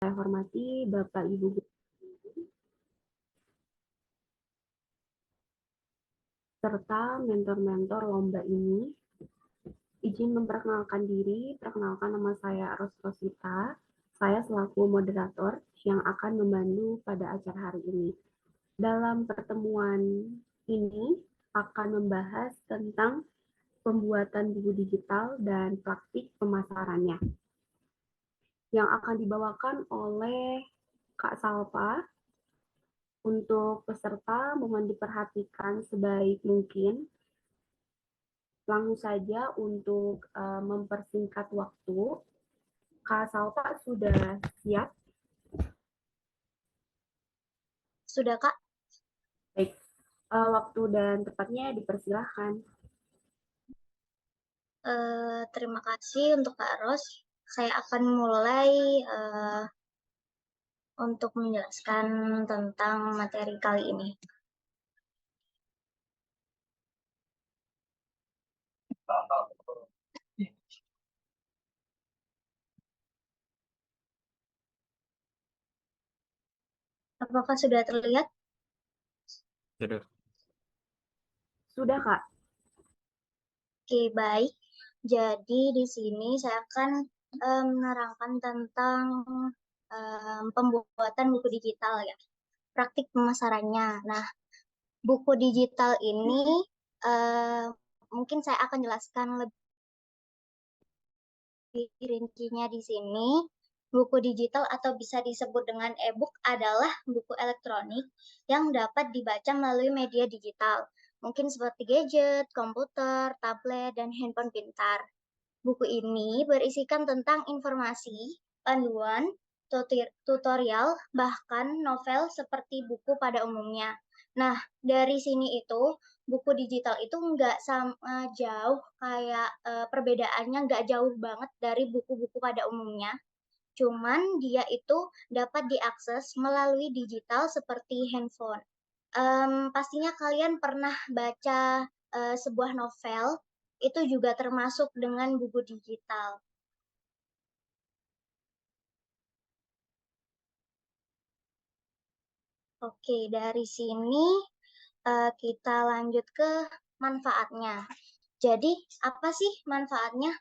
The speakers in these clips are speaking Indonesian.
Saya hormati Bapak Ibu serta mentor-mentor lomba ini. Izin memperkenalkan diri, perkenalkan nama saya Ros Rosita. Saya selaku moderator yang akan membantu pada acara hari ini. Dalam pertemuan ini akan membahas tentang pembuatan buku digital dan praktik pemasarannya yang akan dibawakan oleh Kak Salpa. Untuk peserta mohon diperhatikan sebaik mungkin. Langsung saja untuk mempersingkat waktu. Kak Salpa sudah siap? Sudah, Kak. Baik. Waktu dan tempatnya dipersilahkan. Terima kasih untuk Kak Ros. Saya akan mulai untuk menjelaskan tentang materi kali ini. Apakah sudah terlihat? Sudah. Sudah, Kak. Oke, baik. Jadi di sini saya akan menerangkan tentang pembuatan buku digital ya, praktik pemasarannya. Nah, buku digital ini mungkin saya akan jelaskan lebih rincinya di sini. Buku digital atau bisa disebut dengan e-book adalah buku elektronik yang dapat dibaca melalui media digital, mungkin seperti gadget, komputer, tablet, dan handphone pintar. Buku ini berisikan tentang informasi, panduan, tutorial, bahkan novel seperti buku pada umumnya. Nah, dari sini itu, buku digital itu nggak sama jauh kayak perbedaannya nggak jauh banget dari buku-buku pada umumnya. Cuman dia itu dapat diakses melalui digital seperti handphone. Pastinya kalian pernah baca sebuah novel, itu juga termasuk dengan buku digital. Oke, dari sini kita lanjut ke manfaatnya. Jadi, apa sih manfaatnya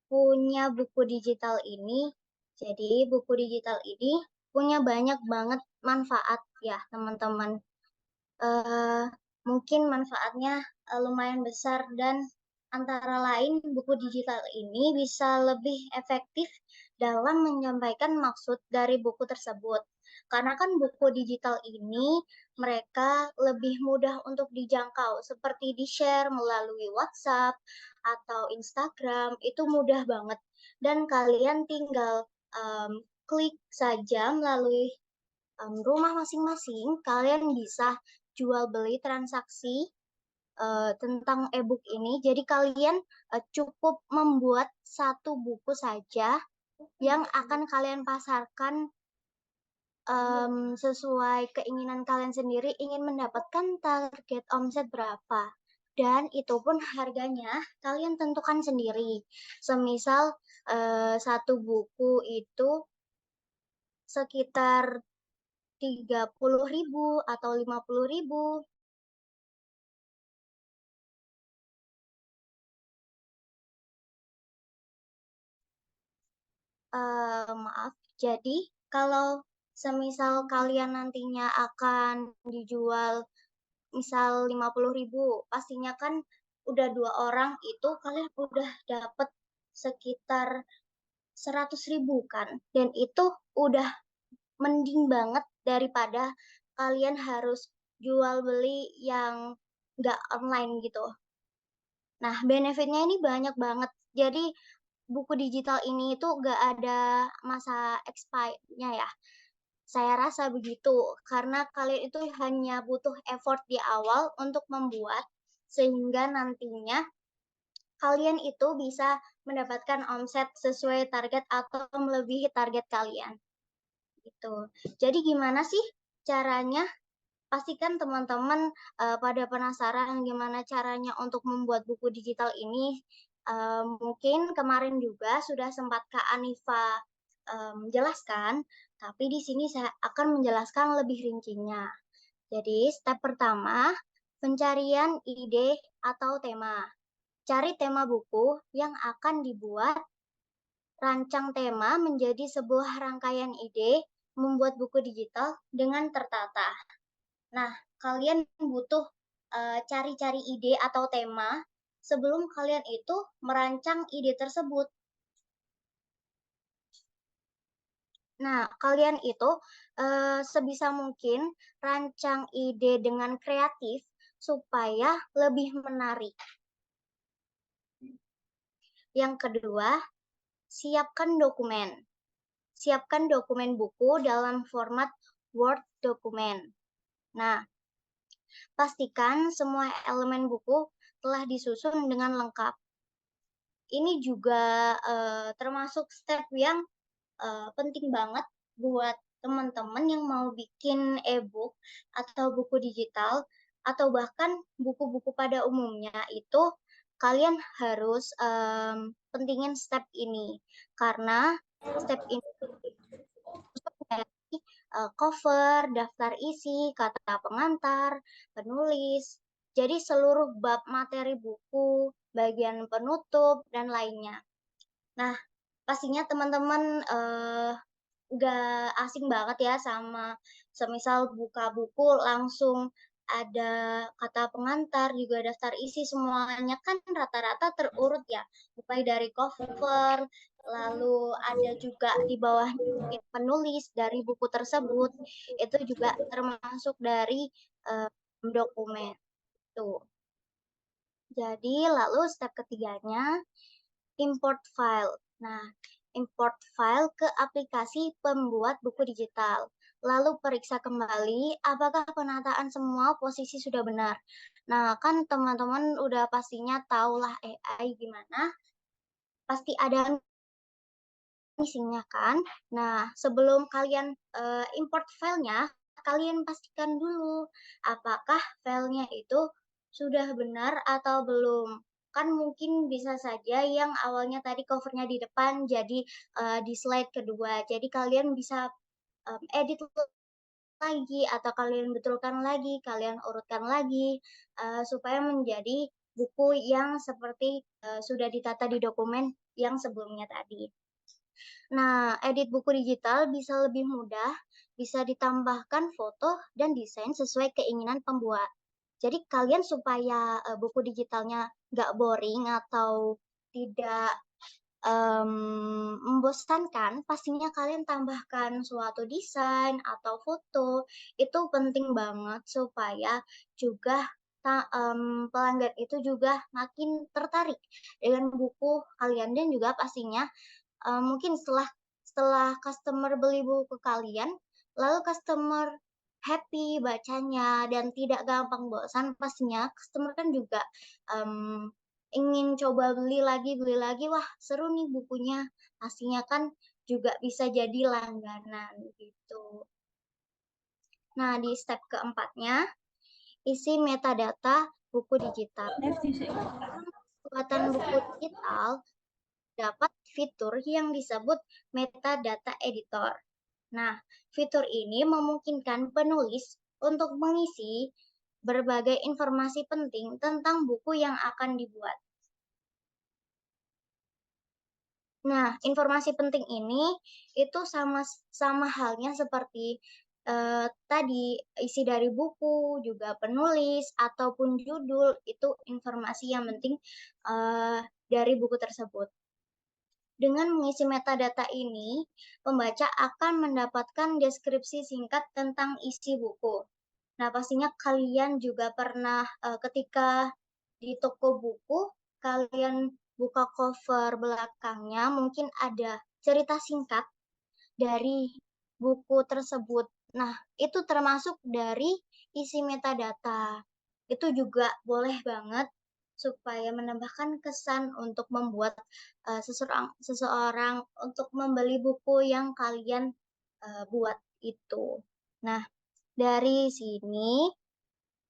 punya buku digital ini? Jadi, buku digital ini punya banyak banget manfaat ya, teman-teman. Eh, Mungkin manfaatnya lumayan besar dan antara lain buku digital ini bisa lebih efektif dalam menyampaikan maksud dari buku tersebut. Karena kan buku digital ini mereka lebih mudah untuk dijangkau seperti di-share melalui WhatsApp atau Instagram, itu mudah banget. Dan kalian tinggal klik saja melalui rumah masing-masing, kalian bisa jual beli transaksi tentang e-book ini. Jadi kalian cukup membuat satu buku saja yang akan kalian pasarkan sesuai keinginan kalian sendiri, ingin mendapatkan target omset berapa. Dan itu pun harganya kalian tentukan sendiri. Semisal satu buku itu sekitar 30.000 atau 50.000. Maaf, jadi kalau semisal kalian nantinya akan dijual misal 50.000, pastinya kan udah 2 orang itu kalian udah dapet sekitar 100.000 kan, dan itu udah mending banget daripada kalian harus jual beli yang nggak online gitu. Nah, benefitnya ini banyak banget. Jadi, buku digital ini itu nggak ada masa expire-nya ya. Saya rasa begitu, karena kalian itu hanya butuh effort di awal untuk membuat, sehingga nantinya kalian itu bisa mendapatkan omset sesuai target atau melebihi target kalian. Gitu. Jadi gimana sih caranya? Pastikan teman-teman pada penasaran gimana caranya untuk membuat buku digital ini. Mungkin kemarin juga sudah sempat Kak Anifa jelaskan Tapi di sini saya akan menjelaskan lebih rincinya. Jadi, step pertama, pencarian ide atau tema. Cari tema buku yang akan dibuat. Rancang tema menjadi sebuah rangkaian ide membuat buku digital dengan tertata. Nah, kalian butuh cari-cari ide atau tema sebelum kalian itu merancang ide tersebut. Nah, kalian itu sebisa mungkin rancang ide dengan kreatif supaya lebih menarik. Yang kedua, siapkan dokumen. Siapkan dokumen buku dalam format Word dokumen. Nah, pastikan semua elemen buku telah disusun dengan lengkap. Ini juga termasuk step yang penting banget buat teman-teman yang mau bikin e-book atau buku digital atau bahkan buku-buku pada umumnya itu kalian harus pentingin step ini karena step ini dari cover, daftar isi, kata pengantar, penulis. Jadi seluruh bab materi buku, bagian penutup, dan lainnya. Nah, pastinya teman-teman nggak asing banget ya sama semisal buka buku langsung ada kata pengantar, juga daftar isi, semuanya kan rata-rata terurut ya, mulai dari cover, lalu ada juga di bawahnya mungkin penulis dari buku tersebut, itu juga termasuk dari dokumen. Tuh. Jadi lalu step ketiganya, import file. Nah, import file ke aplikasi pembuat buku digital. Lalu periksa kembali apakah penataan semua posisi sudah benar. Nah, kan teman-teman udah pastinya tahulah AI gimana. Pasti ada missing-nya kan. Nah, sebelum kalian import filenya, kalian pastikan dulu apakah filenya itu sudah benar atau belum. Kan mungkin bisa saja yang awalnya tadi covernya di depan jadi di slide kedua. Jadi kalian bisa edit lagi atau kalian betulkan lagi, kalian urutkan lagi supaya menjadi buku yang seperti sudah ditata di dokumen yang sebelumnya tadi. Nah, edit buku digital bisa lebih mudah, bisa ditambahkan foto dan desain sesuai keinginan pembuat. Jadi kalian supaya buku digitalnya nggak boring atau tidak membosankan, pastinya kalian tambahkan suatu desain atau foto. Itu penting banget supaya juga pelanggan itu juga makin tertarik dengan buku kalian dan juga pastinya mungkin setelah customer beli buku kalian, lalu customer happy bacanya dan tidak gampang bosan, pastinya customer kan juga ingin coba beli lagi, wah seru nih bukunya, pastinya kan juga bisa jadi langganan gitu. Nah, di step keempatnya, isi metadata buku digital. Pembuatan buku digital dapat fitur yang disebut metadata editor. Nah, fitur ini memungkinkan penulis untuk mengisi berbagai informasi penting tentang buku yang akan dibuat. Nah, informasi penting ini itu sama halnya seperti tadi isi dari buku, juga penulis ataupun judul itu informasi yang penting dari buku tersebut. Dengan mengisi metadata ini, pembaca akan mendapatkan deskripsi singkat tentang isi buku. Nah, pastinya kalian juga pernah ketika di toko buku, kalian buka cover belakangnya, mungkin ada cerita singkat dari buku tersebut. Nah, itu termasuk dari isi metadata. Itu juga boleh banget supaya menambahkan kesan untuk membuat seseorang untuk membeli buku yang kalian buat itu. Nah, dari sini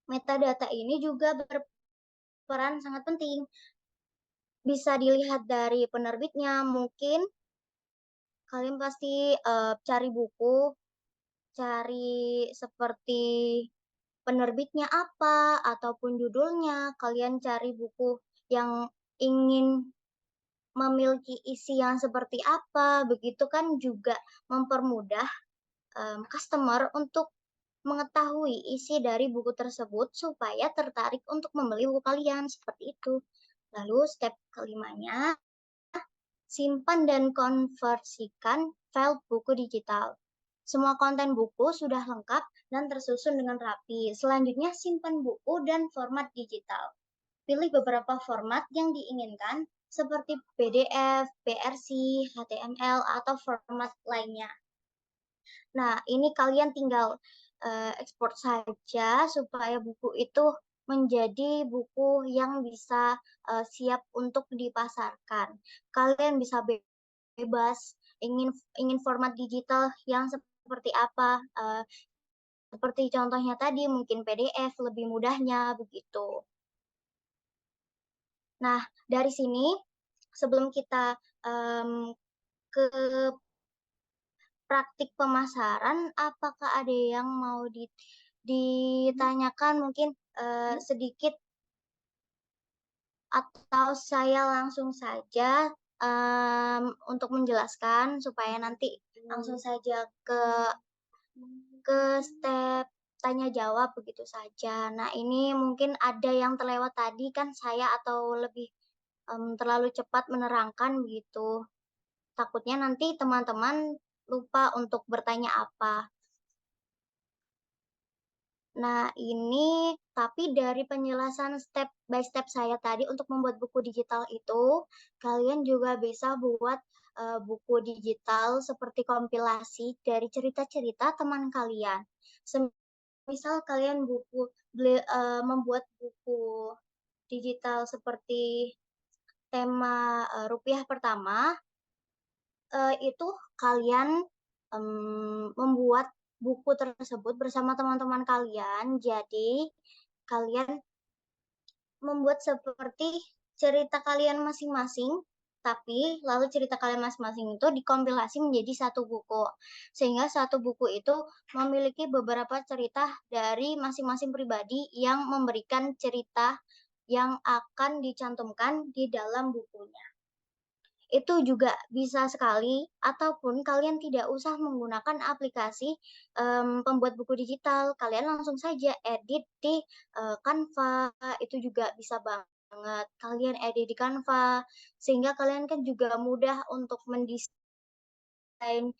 metadata ini juga berperan sangat penting. Bisa dilihat dari penerbitnya, mungkin kalian pasti cari buku, cari seperti penerbitnya apa, ataupun judulnya. Kalian cari buku yang ingin memiliki isi yang seperti apa, begitu kan juga mempermudah customer untuk mengetahui isi dari buku tersebut supaya tertarik untuk membeli buku kalian, seperti itu. Lalu step kelimanya, simpan dan konversikan file buku digital. Semua konten buku sudah lengkap dan tersusun dengan rapi. Selanjutnya, simpan buku dan format digital. Pilih beberapa format yang diinginkan, seperti PDF, PRC, HTML, atau format lainnya. Nah, ini kalian tinggal ekspor saja supaya buku itu menjadi buku yang bisa siap untuk dipasarkan. Kalian bisa bebas ingin format digital yang seperti apa, seperti contohnya tadi mungkin PDF lebih mudahnya begitu. Nah, dari sini sebelum kita ke praktik pemasaran, apakah ada yang mau ditanyakan mungkin sedikit, atau saya langsung saja untuk menjelaskan supaya nanti langsung saja ke step tanya jawab begitu saja. Nah, ini mungkin ada yang terlewat tadi kan saya, atau lebih terlalu cepat menerangkan begitu. Takutnya nanti teman-teman lupa untuk bertanya apa. Nah, ini tapi dari penjelasan step by step saya tadi untuk membuat buku digital itu, kalian juga bisa buat buku digital seperti kompilasi dari cerita-cerita teman kalian. Misal kalian membuat buku digital seperti tema rupiah pertama, itu kalian membuat buku tersebut bersama teman-teman kalian. Jadi kalian membuat seperti cerita kalian masing-masing, tapi lalu cerita kalian masing-masing itu dikompilasi menjadi satu buku. Sehingga satu buku itu memiliki beberapa cerita dari masing-masing pribadi yang memberikan cerita yang akan dicantumkan di dalam bukunya. Itu juga bisa sekali, ataupun kalian tidak usah menggunakan aplikasi pembuat buku digital. Kalian langsung saja edit di Canva, itu juga bisa banget. Kalian edit di Canva, sehingga kalian kan juga mudah untuk mendesain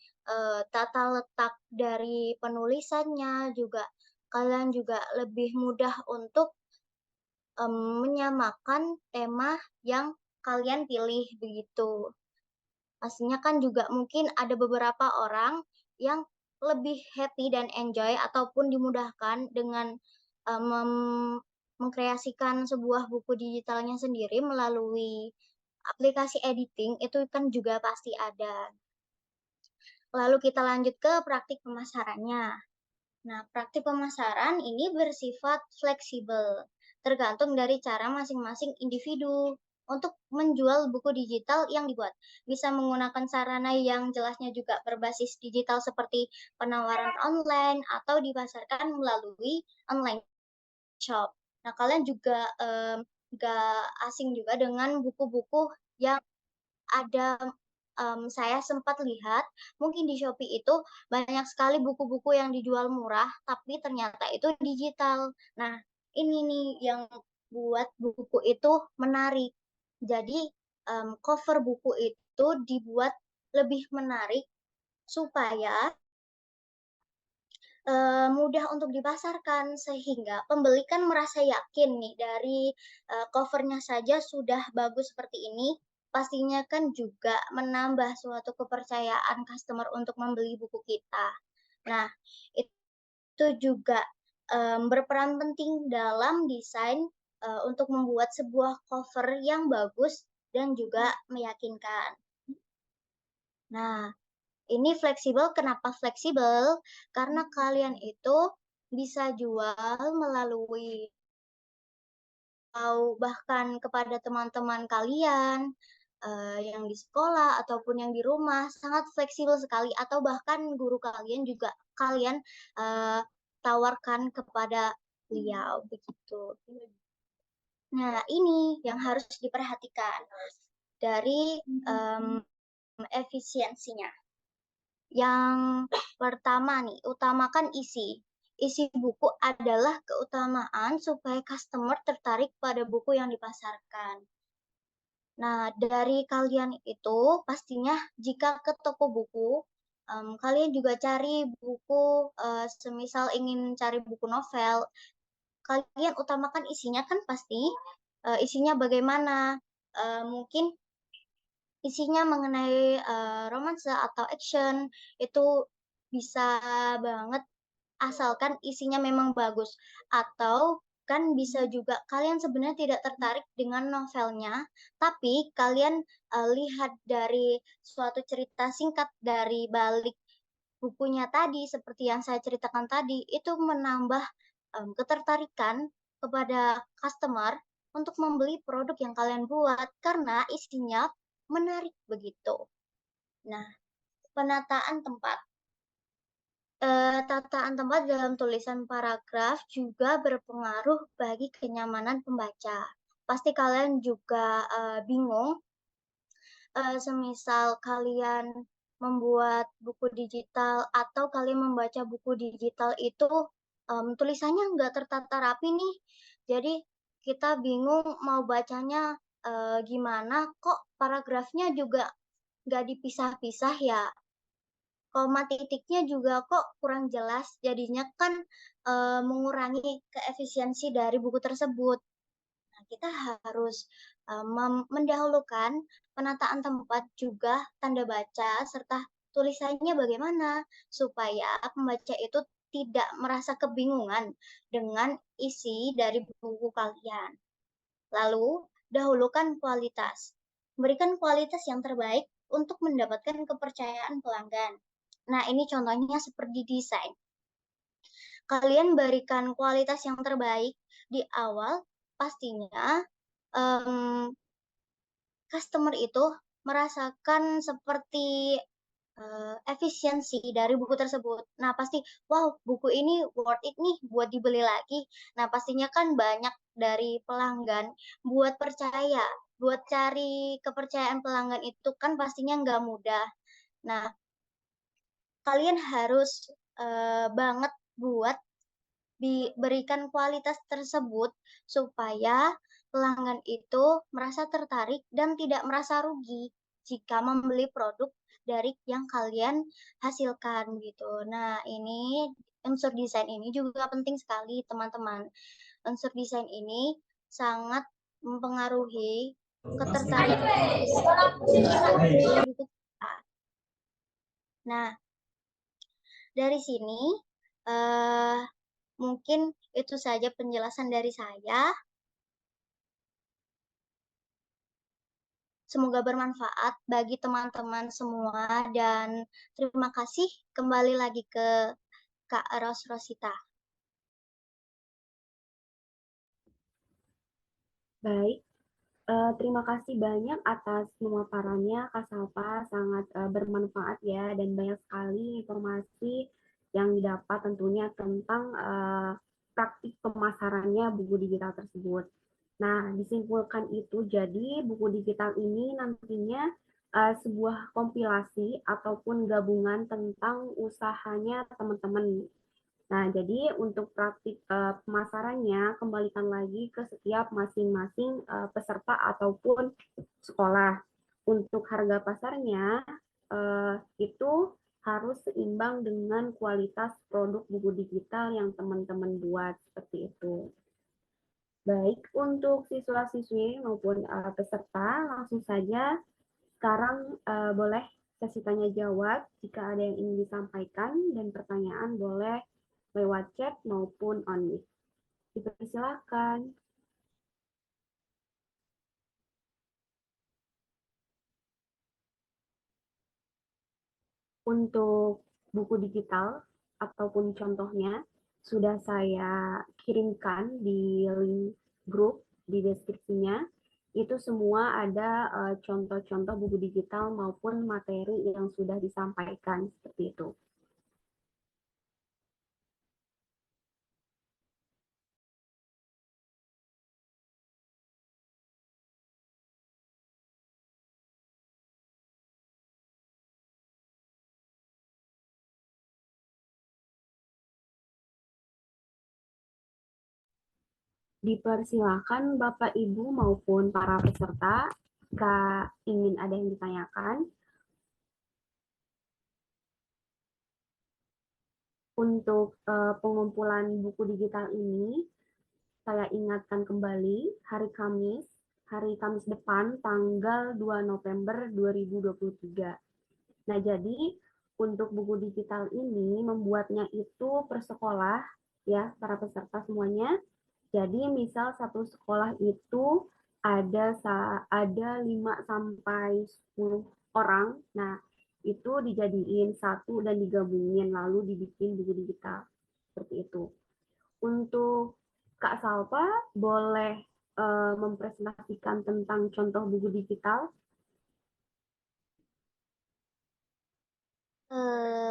tata letak dari penulisannya juga. Kalian juga lebih mudah untuk menyamakan tema yang kalian pilih begitu. Pastinya kan juga mungkin ada beberapa orang yang lebih happy dan enjoy ataupun dimudahkan dengan mengkreasikan sebuah buku digitalnya sendiri melalui aplikasi editing, itu kan juga pasti ada. Lalu kita lanjut ke praktik pemasarannya. Nah, praktik pemasaran ini bersifat fleksibel, tergantung dari cara masing-masing individu untuk menjual buku digital yang dibuat. Bisa menggunakan sarana yang jelasnya juga berbasis digital seperti penawaran online atau dipasarkan melalui online shop. Nah, kalian juga nggak asing juga dengan buku-buku yang ada, saya sempat lihat mungkin di Shopee itu banyak sekali buku-buku yang dijual murah, tapi ternyata itu digital. Nah, ini nih yang buat buku itu menarik. Jadi, cover buku itu dibuat lebih menarik supaya mudah untuk dipasarkan, sehingga pembeli kan merasa yakin nih dari cover-nya saja sudah bagus seperti ini, pastinya kan juga menambah suatu kepercayaan customer untuk membeli buku kita. Nah, itu juga berperan penting dalam desain untuk membuat sebuah cover yang bagus dan juga meyakinkan. Nah, ini fleksibel, kenapa fleksibel? Karena kalian itu bisa jual melalui atau bahkan kepada teman-teman kalian, yang di sekolah ataupun yang di rumah, sangat fleksibel sekali, atau bahkan guru kalian juga kalian tawarkan kepada beliau begitu. Nah, ini yang harus diperhatikan dari efisiensinya. Yang pertama nih, utamakan isi. Isi buku adalah keutamaan supaya customer tertarik pada buku yang dipasarkan. Nah, dari kalian itu pastinya jika ke toko buku, kalian juga cari buku, semisal ingin cari buku novel, kalian utamakan isinya kan pasti, isinya bagaimana, mungkin isinya mengenai romansa atau action, itu bisa banget asalkan isinya memang bagus. Atau kan bisa juga kalian sebenarnya tidak tertarik dengan novelnya, tapi kalian lihat dari suatu cerita singkat dari balik bukunya tadi, seperti yang saya ceritakan tadi, itu menambah ketertarikan kepada customer untuk membeli produk yang kalian buat karena isinya menarik begitu. Nah, penataan tempat. Tataan tempat dalam tulisan paragraf juga berpengaruh bagi kenyamanan pembaca. Pasti kalian juga bingung, semisal kalian membuat buku digital atau kalian membaca buku digital itu tulisannya nggak tertata rapi nih. Jadi kita bingung mau bacanya gimana, kok paragrafnya juga nggak dipisah-pisah ya. Koma titiknya juga kok kurang jelas, jadinya kan mengurangi keefisiensi dari buku tersebut. Nah, kita harus mendahulukan penataan tempat juga tanda baca serta tulisannya bagaimana supaya pembaca itu tidak merasa kebingungan dengan isi dari buku kalian. Lalu, dahulukan kualitas. Berikan kualitas yang terbaik untuk mendapatkan kepercayaan pelanggan. Nah, ini contohnya seperti desain. Kalian berikan kualitas yang terbaik di awal, pastinya customer itu merasakan seperti efisiensi dari buku tersebut. Nah, pasti, wow, buku ini worth it nih buat dibeli lagi. Nah, pastinya kan banyak dari pelanggan buat percaya, buat cari kepercayaan pelanggan itu kan pastinya nggak mudah. Nah, kalian harus banget buat diberikan kualitas tersebut supaya pelanggan itu merasa tertarik dan tidak merasa rugi jika membeli produk dari yang kalian hasilkan gitu. Nah, ini unsur desain ini juga penting sekali, teman-teman. Unsur desain ini sangat mempengaruhi ketertarikan kita. Nah, dari sini mungkin itu saja penjelasan dari saya. Semoga bermanfaat bagi teman-teman semua dan terima kasih kembali lagi ke Kak Rosita. Baik, terima kasih banyak atas pemaparannya, Kak Salpa. Sangat bermanfaat ya, dan banyak sekali informasi yang didapat tentunya tentang praktik pemasarannya buku digital tersebut. Nah, disimpulkan itu, jadi buku digital ini nantinya sebuah kompilasi ataupun gabungan tentang usahanya teman-teman. Nah, jadi untuk praktik pemasarannya kembalikan lagi ke setiap masing-masing peserta ataupun sekolah. Untuk harga pasarnya itu harus seimbang dengan kualitas produk buku digital yang teman-teman buat seperti itu. Baik, untuk siswa-siswi maupun peserta, langsung saja sekarang boleh sesi tanya jawab. Jika ada yang ingin disampaikan dan pertanyaan boleh lewat chat maupun on mic. Dipersilakan. Untuk buku digital ataupun contohnya sudah saya kirimkan di link grup di deskripsinya. Itu semua ada contoh-contoh buku digital maupun materi yang sudah disampaikan seperti itu. Dipersilakan Bapak Ibu maupun para peserta jika ingin ada yang ditanyakan. Untuk pengumpulan buku digital ini, saya ingatkan kembali hari Kamis depan tanggal 2 November 2023. Nah, jadi untuk buku digital ini membuatnya itu per sekolah ya, para peserta semuanya. Jadi misal satu sekolah itu ada 5 sampai 10 orang. Nah, itu dijadiin satu dan digabungin lalu dibikin buku digital. Seperti itu. Untuk Kak Salva boleh mempresentasikan tentang contoh buku digital.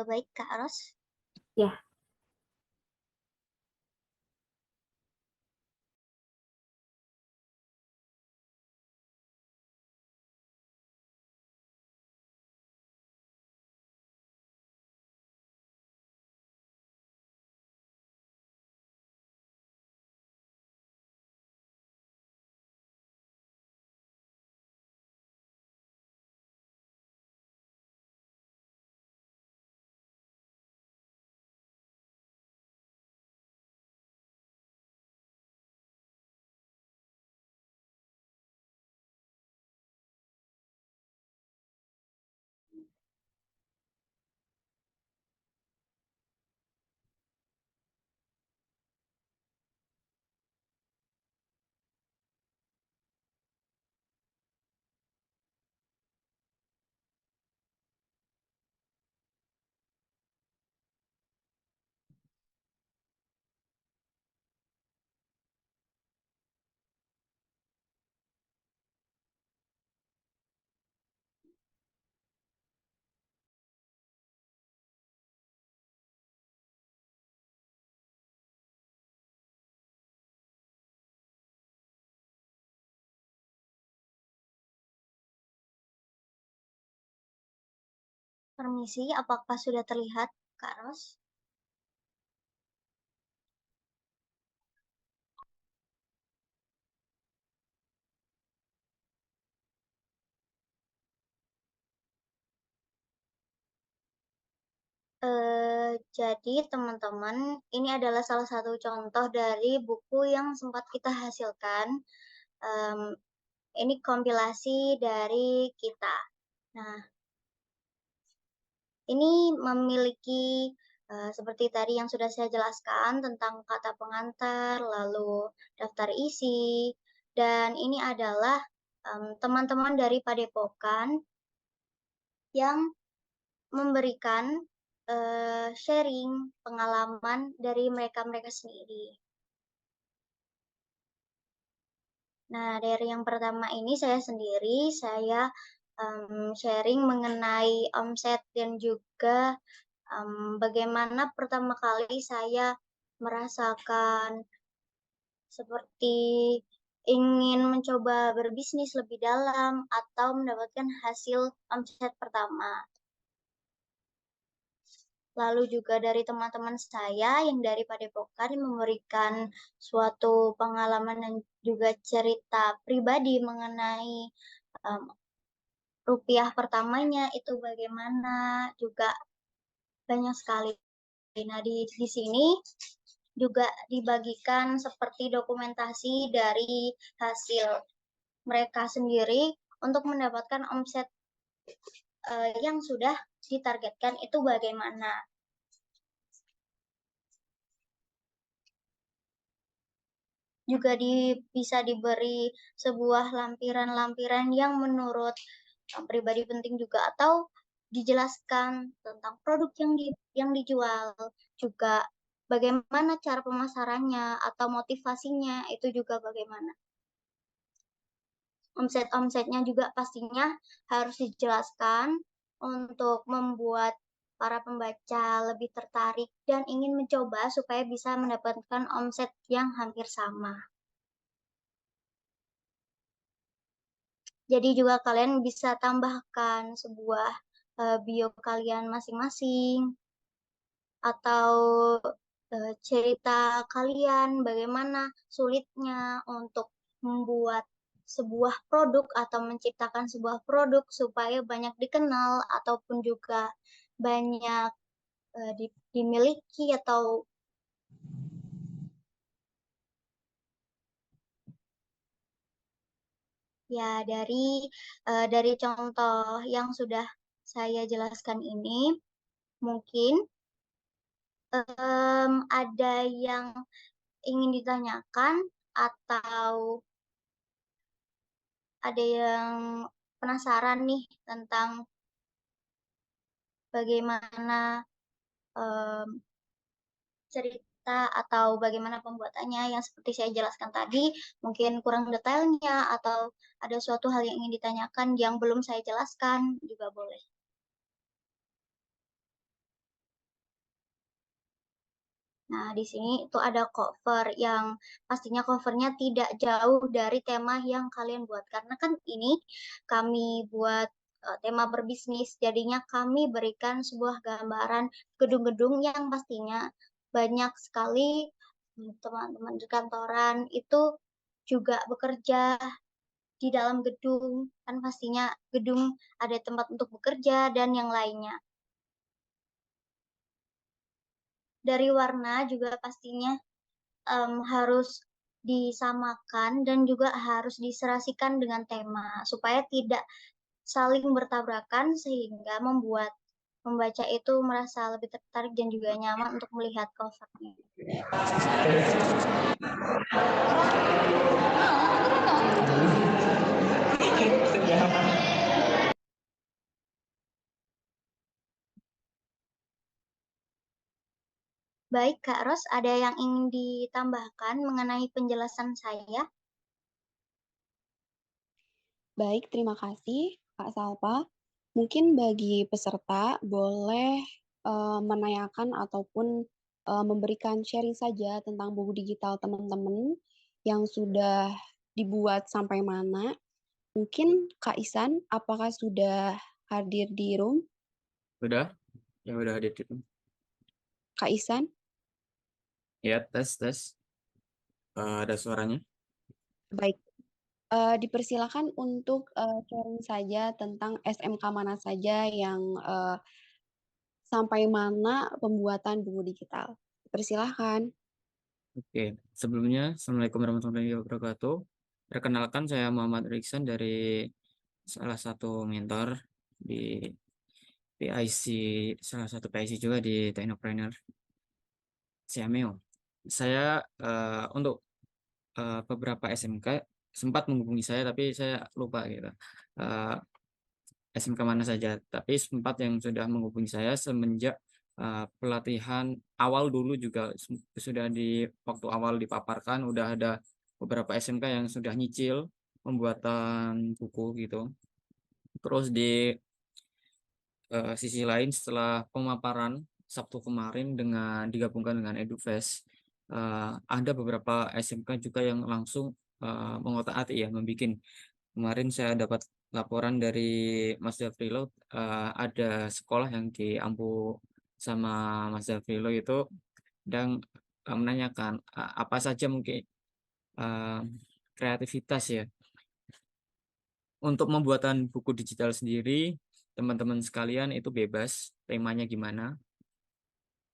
Baik, Kak Ros. Ya, Permisi, apakah sudah terlihat, Kak Ros? Jadi teman-teman, ini adalah salah satu contoh dari buku yang sempat kita hasilkan. Em, ini kompilasi dari kita. Nah, ini memiliki seperti tadi yang sudah saya jelaskan tentang kata pengantar, lalu daftar isi, dan ini adalah teman-teman dari Padepokan yang memberikan sharing pengalaman dari mereka-mereka sendiri. Nah, dari yang pertama ini saya sendiri, saya sharing mengenai omset dan juga bagaimana pertama kali saya merasakan seperti ingin mencoba berbisnis lebih dalam atau mendapatkan hasil omset pertama. Lalu juga dari teman-teman saya yang dari Padepokan memberikan suatu pengalaman dan juga cerita pribadi mengenai um, rupiah pertamanya itu bagaimana, juga banyak sekali. Nah, di sini juga dibagikan seperti dokumentasi dari hasil mereka sendiri untuk mendapatkan omset yang sudah ditargetkan itu bagaimana. Juga bisa diberi sebuah lampiran-lampiran yang menurut pribadi penting juga, atau dijelaskan tentang produk yang dijual, juga bagaimana cara pemasarannya atau motivasinya itu juga bagaimana. Omset-omsetnya juga pastinya harus dijelaskan untuk membuat para pembaca lebih tertarik dan ingin mencoba supaya bisa mendapatkan omset yang hampir sama. Jadi juga kalian bisa tambahkan sebuah bio kalian masing-masing atau cerita kalian bagaimana sulitnya untuk membuat sebuah produk atau menciptakan sebuah produk supaya banyak dikenal ataupun juga banyak dimiliki atau ya dari contoh yang sudah saya jelaskan ini mungkin ada yang ingin ditanyakan atau ada yang penasaran nih tentang bagaimana cerita atau bagaimana pembuatannya yang seperti saya jelaskan tadi, mungkin kurang detailnya atau ada suatu hal yang ingin ditanyakan yang belum saya jelaskan juga boleh. Nah, di sini itu ada cover yang pastinya covernya tidak jauh dari tema yang kalian buat. Karena kan ini kami buat tema berbisnis, jadinya kami berikan sebuah gambaran gedung-gedung yang pastinya banyak sekali teman-teman di kantoran itu juga bekerja di dalam gedung. Kan pastinya gedung ada tempat untuk bekerja dan yang lainnya. Dari warna juga pastinya harus disamakan dan juga harus diserasikan dengan tema supaya tidak saling bertabrakan sehingga membuat pembaca itu merasa lebih tertarik dan juga nyaman untuk melihat covernya. Baik, Kak Ros, ada yang ingin ditambahkan mengenai penjelasan saya? Baik, terima kasih Kak Salpa. Mungkin bagi peserta boleh menanyakan ataupun memberikan sharing saja tentang buku digital teman-teman yang sudah dibuat sampai mana. Mungkin Kak Isan, apakah sudah hadir di room? Udah? Ya udah hadir. Kak Isan? Ya, tes. Ada suaranya. Baik. Dipersilakan untuk sharing saja tentang SMK mana saja yang sampai mana pembuatan buku digital. Persilahkan. Oke, sebelumnya Assalamualaikum warahmatullahi wabarakatuh. Perkenalkan, saya Muhammad Riksan dari salah satu mentor di PIC, salah satu PIC juga di Technopreneur Siameo. Saya untuk beberapa SMK sempat menghubungi saya, tapi saya lupa gitu. Eh, SMK mana saja, tapi sempat yang sudah menghubungi saya semenjak pelatihan awal dulu juga sudah di waktu awal dipaparkan udah ada beberapa SMK yang sudah nyicil pembuatan buku gitu. Terus di sisi lain setelah pemaparan Sabtu kemarin dengan digabungkan dengan EduFest, ada beberapa SMK juga yang langsung mengotak-atik ya membuat. Kemarin saya dapat laporan dari Mas Afrilo, ada sekolah yang diampu sama Mas Afrilo itu dan menanyakan apa saja mungkin uh, kreativitas ya untuk pembuatan buku digital sendiri. Teman-teman sekalian itu bebas temanya gimana.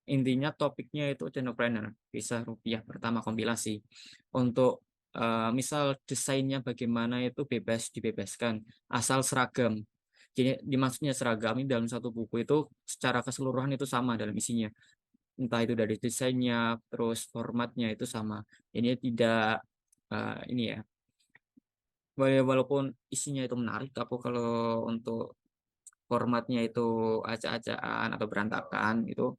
Intinya topiknya itu entrepreneur, kisah rupiah pertama kompilasi. Untuk misal desainnya bagaimana itu bebas dibebaskan, asal seragam. Jadi dimaksudnya seragam ini dalam satu buku itu secara keseluruhan itu sama dalam isinya. Entah itu dari desainnya, terus formatnya itu sama. Ini tidak ini ya. Walaupun isinya itu menarik, tapi kalau untuk formatnya itu acak-acakan atau berantakan itu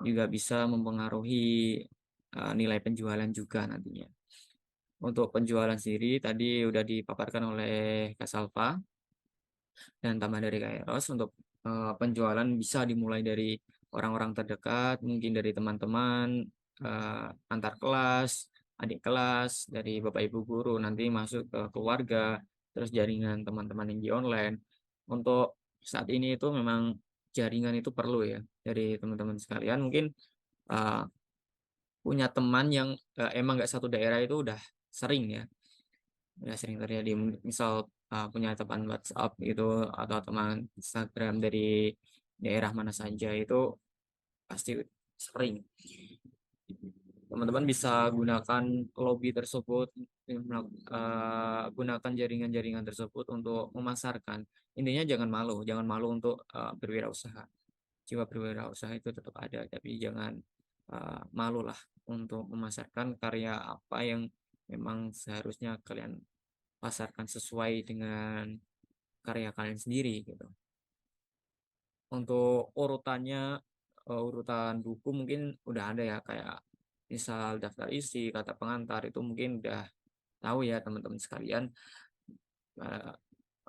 juga bisa mempengaruhi nilai penjualan juga nantinya. Untuk penjualan sendiri tadi udah dipaparkan oleh Kak Salva dan tambahan dari Kak Eros. Untuk penjualan bisa dimulai dari orang-orang terdekat, mungkin dari teman-teman, antar kelas, adik kelas, dari Bapak Ibu guru, nanti masuk ke keluarga, terus jaringan teman-teman yang di online. Untuk saat ini itu memang jaringan itu perlu ya dari teman-teman sekalian. Mungkin eh, punya teman yang emang nggak satu daerah itu udah sering terjadi. Misal punya teman WhatsApp gitu atau teman Instagram dari daerah mana saja, itu pasti sering. Teman-teman bisa gunakan lobby tersebut, gunakan jaringan-jaringan tersebut untuk memasarkan. Intinya jangan malu untuk berwirausaha. Jiwa berwirausaha itu tetap ada, tapi jangan malu lah untuk memasarkan karya apa yang memang seharusnya kalian pasarkan sesuai dengan karya kalian sendiri gitu. Untuk urutannya, urutan buku mungkin udah ada ya, kayak misal daftar isi, kata pengantar, itu mungkin udah tahu ya teman-teman sekalian. Eh,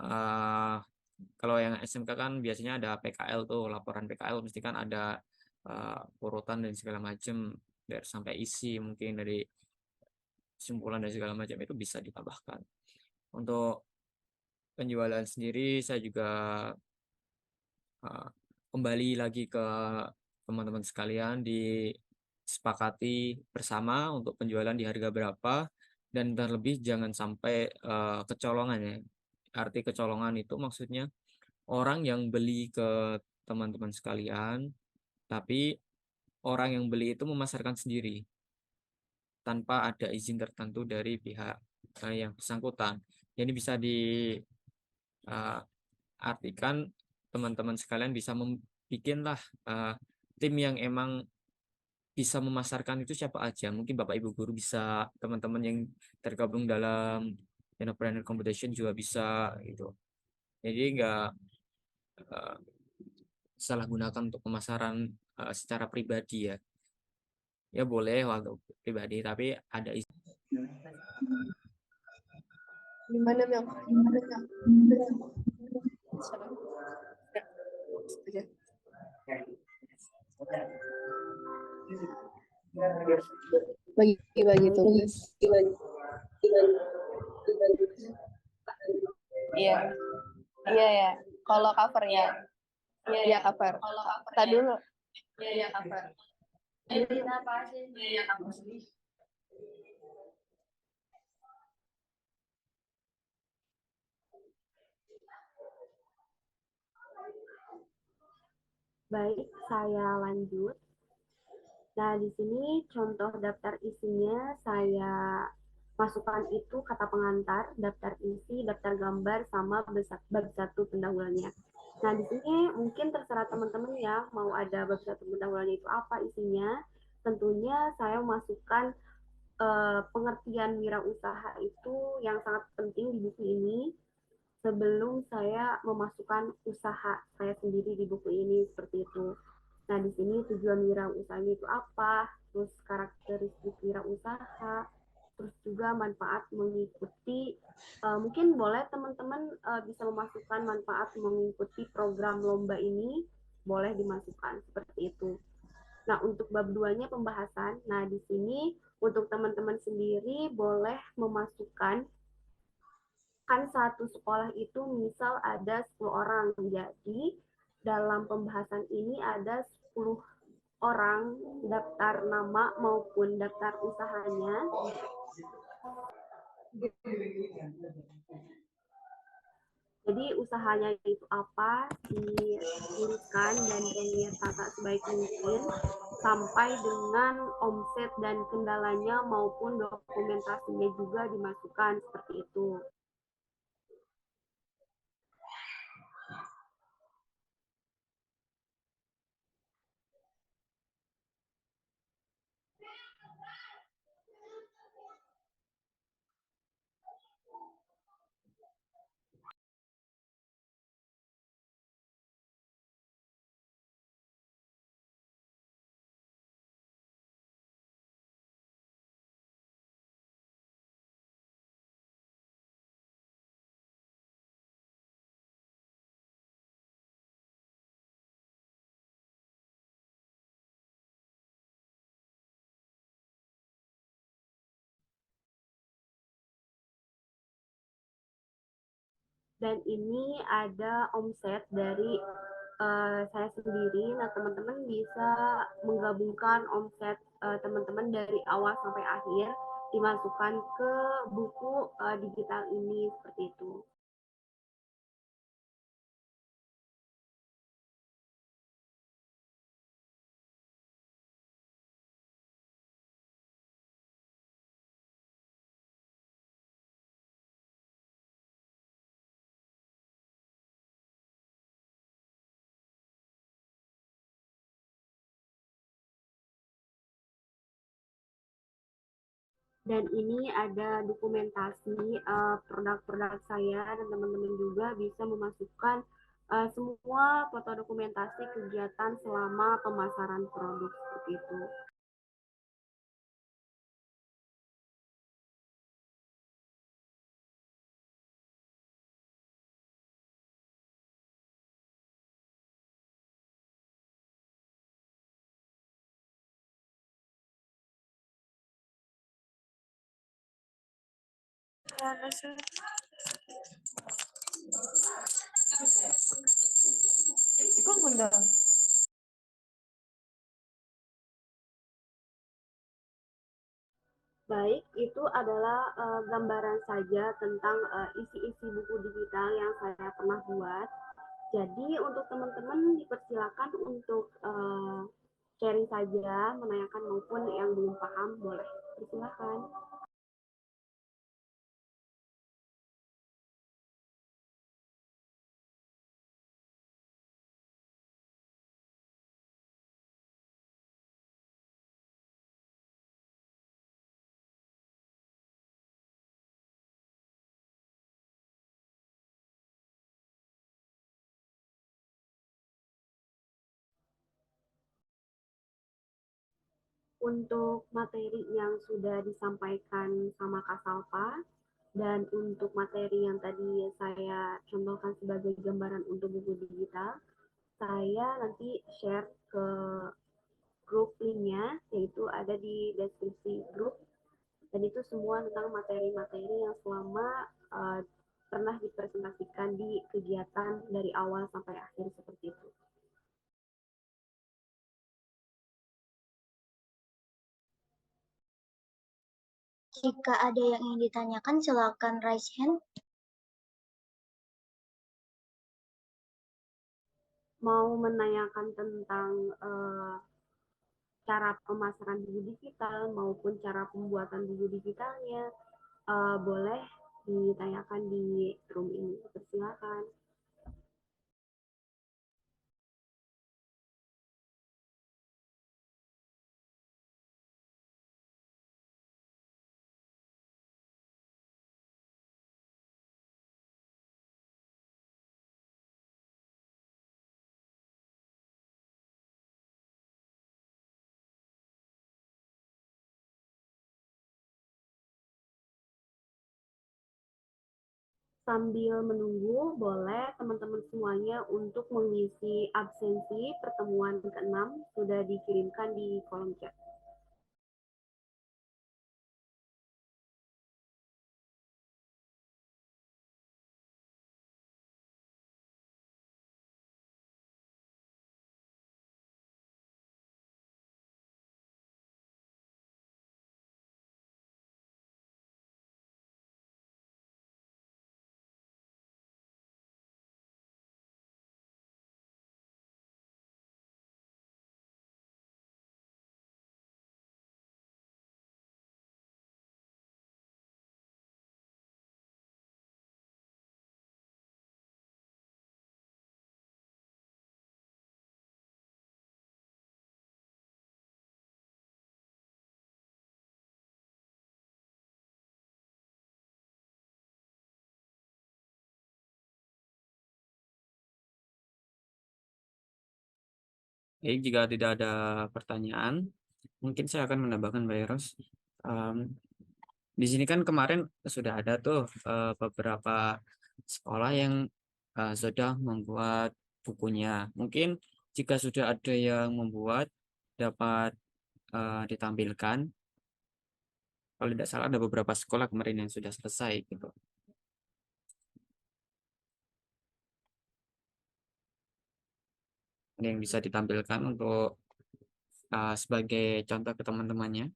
eh, Kalau yang SMK kan biasanya ada PKL tuh, laporan PKL mesti kan ada urutan dan segala macam, dari sampai isi mungkin dari kesimpulan dan segala macam itu bisa ditambahkan. Untuk penjualan sendiri saya juga kembali lagi ke teman-teman sekalian, disepakati bersama untuk penjualan di harga berapa, dan terlebih jangan sampai kecolongan ya. Arti kecolongan itu maksudnya orang yang beli ke teman-teman sekalian, tapi orang yang beli itu memasarkan sendiri tanpa ada izin tertentu dari pihak yang bersangkutan. Jadi bisa diartikan teman-teman sekalian bisa membuatlah tim yang emang bisa memasarkan itu siapa aja. Mungkin Bapak Ibu guru bisa, teman-teman yang tergabung dalam entrepreneur competition juga bisa gitu. Jadi nggak eh, salah gunakan untuk pemasaran secara pribadi ya. Ya boleh waktu pribadi, tapi ada Gimana Mel? Bagi-bagi tugas. Iya. Iya ya. Kalau covernya. Iya cover. Tadi dulu. Iya cover. Apa sih? Iya cover. Baik, saya lanjut. Nah, di sini contoh daftar isinya saya masukkan itu kata pengantar, daftar isi, daftar gambar, sama bab satu pendahuluannya. Nah, di sini mungkin terserah teman-teman ya, mau ada bab satu pendahuluannya itu apa isinya. Tentunya saya memasukkan pengertian wirausaha itu yang sangat penting di buku ini sebelum saya memasukkan usaha saya sendiri di buku ini, seperti itu. Nah, di sini tujuan wirausahanya itu apa, terus karakteristik wirausaha, terus juga manfaat mengikuti, mungkin boleh teman-teman bisa memasukkan manfaat mengikuti program lomba ini, boleh dimasukkan seperti itu. Nah, untuk bab 2-nya pembahasan, nah di sini untuk teman-teman sendiri boleh memasukkan, kan satu sekolah itu misal ada 10 orang, jadi dalam pembahasan ini ada 10 orang daftar nama maupun daftar usahanya. Jadi usahanya itu apa, dituliskan dan ditata sebaik mungkin sampai dengan omset dan kendalanya maupun dokumentasinya juga dimasukkan, seperti itu. Dan ini ada omset dari saya sendiri. Nah, teman-teman bisa menggabungkan omset teman-teman dari awal sampai akhir, dimasukkan ke buku digital ini seperti itu. Dan ini ada dokumentasi produk-produk saya, dan teman-teman juga bisa memasukkan semua foto dokumentasi kegiatan selama pemasaran produk seperti itu. Baik, itu adalah gambaran saja tentang isi-isi buku digital yang saya pernah buat. Jadi untuk teman-teman dipersilakan untuk sharing saja, menanyakan maupun yang belum paham boleh. Persilakan. Untuk materi yang sudah disampaikan sama Kak Salpa, dan untuk materi yang tadi saya contohkan sebagai gambaran untuk buku digital, saya nanti share ke grup linknya, yaitu ada di deskripsi grup, dan itu semua tentang materi-materi yang selama pernah dipresentasikan di kegiatan dari awal sampai akhir seperti itu. Jika ada yang ingin ditanyakan, silakan raise hand. Mau menanyakan tentang cara pemasaran buku digital maupun cara pembuatan buku digitalnya, boleh ditanyakan di room ini. Persilakan. Sambil menunggu, boleh teman-teman semuanya untuk mengisi absensi pertemuan ke-6 sudah dikirimkan di kolom chat. Jadi jika tidak ada pertanyaan, mungkin saya akan menambahkan Mbak Eros. Di sini kan kemarin sudah ada tuh beberapa sekolah yang sudah membuat bukunya. Mungkin jika sudah ada yang membuat, dapat ditampilkan. Kalau tidak salah ada beberapa sekolah kemarin yang sudah selesai gitu. Ada yang bisa ditampilkan untuk sebagai contoh ke teman-temannya?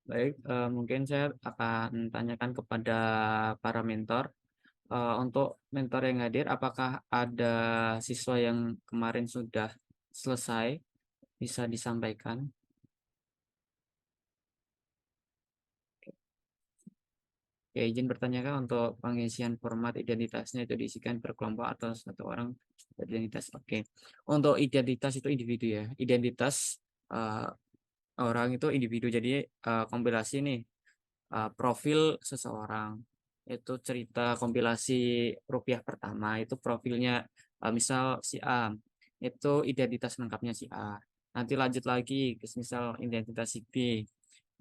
Baik, mungkin saya akan tanyakan kepada para mentor. Untuk mentor yang hadir, apakah ada siswa yang kemarin sudah selesai? Bisa disampaikan? Ya, izin bertanyakan untuk pengisian format identitasnya itu diisikan per kelompok atau satu orang identitas. Oke. Untuk identitas itu individu ya. Identitas eh, orang itu individu. Jadi kompilasi nih profil seseorang itu cerita kompilasi rupiah pertama itu profilnya misal si A itu identitas lengkapnya si A. Nanti lanjut lagi ke misal identitas si B.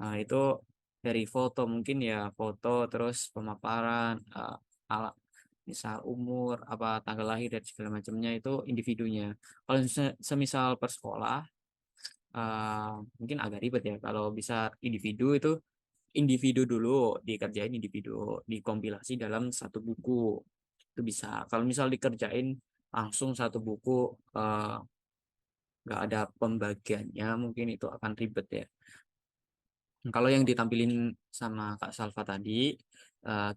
Nah, itu dari foto mungkin ya foto terus pemaparan alat misal umur apa tanggal lahir dan segala macamnya itu individunya. Kalau semisal per sekolah eh, mungkin agak ribet ya kalau bisa individu itu individu dulu dikerjain individu dikompilasi dalam satu buku itu bisa. Kalau misal dikerjain langsung satu buku eh, nggak ada pembagiannya mungkin itu akan ribet ya. Kalau yang ditampilin sama Kak Salva tadi,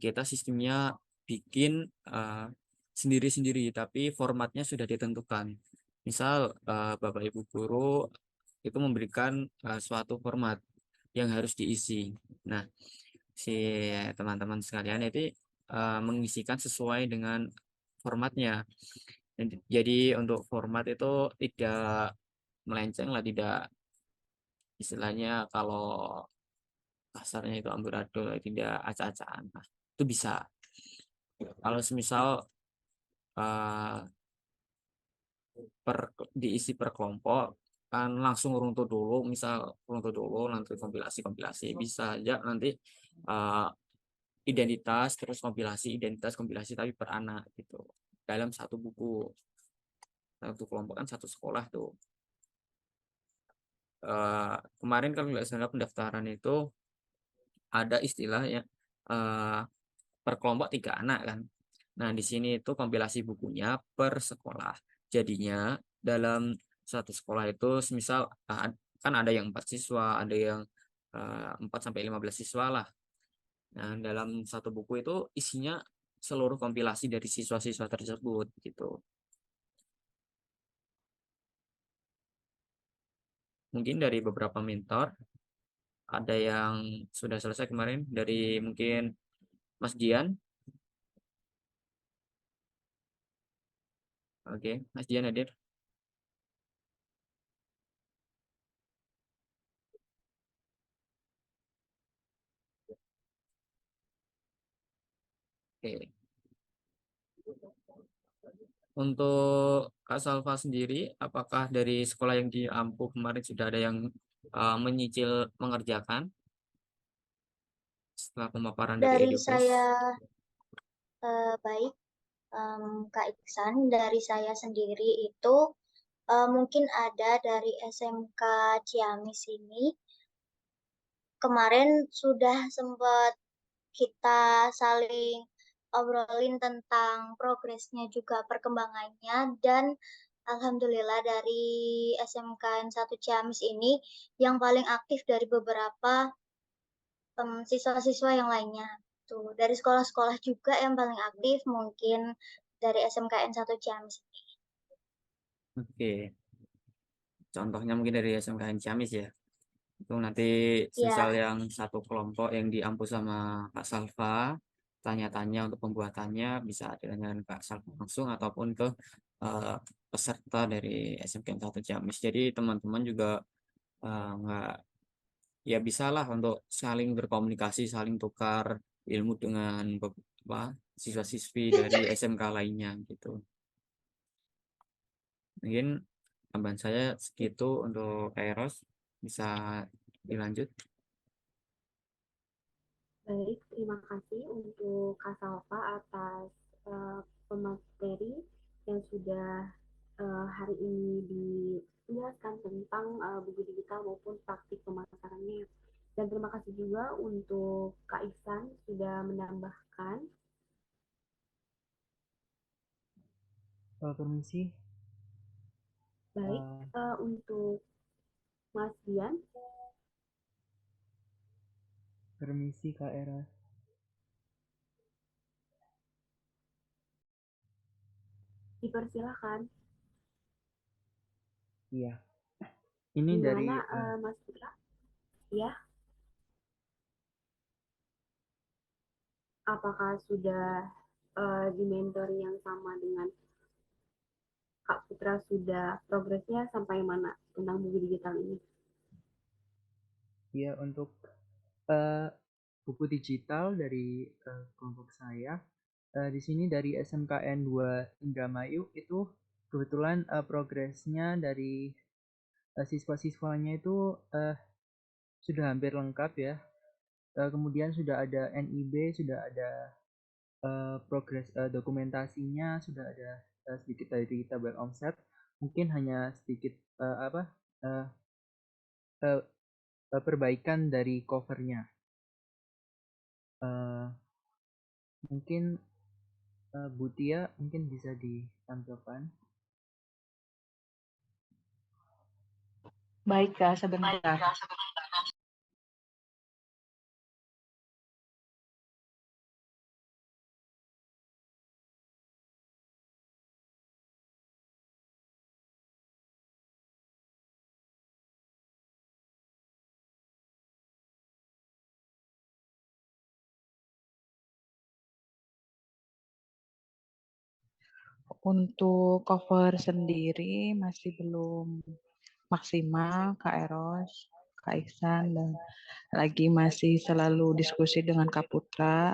kita sistemnya bikin eh, sendiri-sendiri, tapi formatnya sudah ditentukan. Misal Bapak Ibu guru itu memberikan suatu format yang harus diisi. Nah, si teman-teman sekalian itu mengisikan sesuai dengan formatnya. Jadi untuk format itu tidak melenceng lah, tidak istilahnya kalau kasarnya itu amburadul, tidak acak-acakan. Nah, itu bisa. Kalau semisal eh, diisi per kelompok, kan langsung runtuh dulu, misal runtuh dulu, nanti kompilasi-kompilasi. Bisa aja nanti eh, identitas, terus identitas, kompilasi, tapi per anak gitu. Dalam satu buku. Satu kelompok kan satu sekolah tuh. Kemarin kalau nggak salah pendaftaran itu ada istilah ya eh, per kelompok 3 anak kan. Nah, di sini itu kompilasi bukunya per sekolah. Jadinya dalam satu sekolah itu semisal kan ada yang 4 siswa, ada yang 4 sampai 15 siswa lah. Nah, dalam satu buku itu isinya seluruh kompilasi dari siswa-siswa tersebut gitu. Mungkin dari beberapa mentor ada yang sudah selesai kemarin dari mungkin Mas Dian. Oke, Mas Dian hadir. Oke. Untuk Kak Salva sendiri, apakah dari sekolah yang di Ampuh kemarin sudah ada yang menyicil mengerjakan setelah pemaparan dari Dari Edufest? saya baik, Kak Iksan, dari saya sendiri itu mungkin ada dari SMK Ciamis ini. Kemarin sudah sempat kita saling obrolin tentang progresnya juga perkembangannya dan alhamdulillah dari SMKN 1 Ciamis ini yang paling aktif dari beberapa siswa-siswa yang lainnya. Tuh, dari sekolah-sekolah juga yang paling aktif mungkin dari SMKN 1 Ciamis. Oke, contohnya mungkin dari SMKN Ciamis ya. Itu nanti misal Ya, yang satu kelompok yang di Ampuh sama Kak Salva, tanya-tanya untuk pembuatannya bisa ditanyakan Kak Salva langsung ataupun ke eh, peserta dari SMKN 1 Ciamis. Jadi teman-teman juga nggak ya bisalah untuk saling berkomunikasi, saling tukar ilmu dengan siswa-siswi dari SMK lainnya gitu. Mungkin tambahan saya segitu untuk Kairos, bisa dilanjut. Baik, terima kasih untuk Kak Salva atas pemateri yang sudah hari ini dijelaskan tentang buku digital maupun praktik pemasarannya. Dan terima kasih juga untuk Kak Ihsan sudah menambahkan. Permisi. Baik, untuk Mas Dian. Permisi Kak Era. Dipersilahkan. Iya. Ini dari Gimana Mas Putra? Ya, apakah sudah di mentoring yang sama dengan Kak Putra, sudah progresnya sampai mana tentang buku digital ini? ya untuk buku digital dari kelompok saya. Di sini dari SMKN 2 Indramayu itu kebetulan progresnya dari siswa-siswanya itu sudah hampir lengkap ya. Kemudian sudah ada NIB, sudah ada progres dokumentasinya, sudah ada sedikit dari tabel omset. Mungkin hanya sedikit perbaikan dari covernya. Mungkin Bu Tia mungkin bisa ditampilkan. Baik, Kak, sebentar. Untuk cover sendiri masih belum maksimal, Kak Eros, Kak Iksan, dan lagi masih selalu diskusi dengan Kak Putra.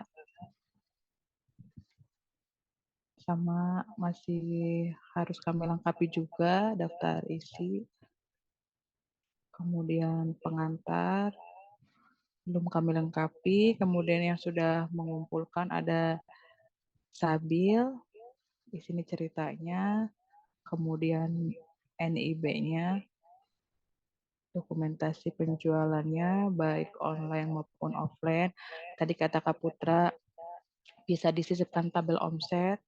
Sama masih harus kami lengkapi juga daftar isi. Kemudian pengantar, belum kami lengkapi. Kemudian yang sudah mengumpulkan ada Sabil, di sini ceritanya. Kemudian NIB-nya, dokumentasi penjualannya baik online maupun offline. Tadi kata Kak Putra bisa disisipkan tabel omset.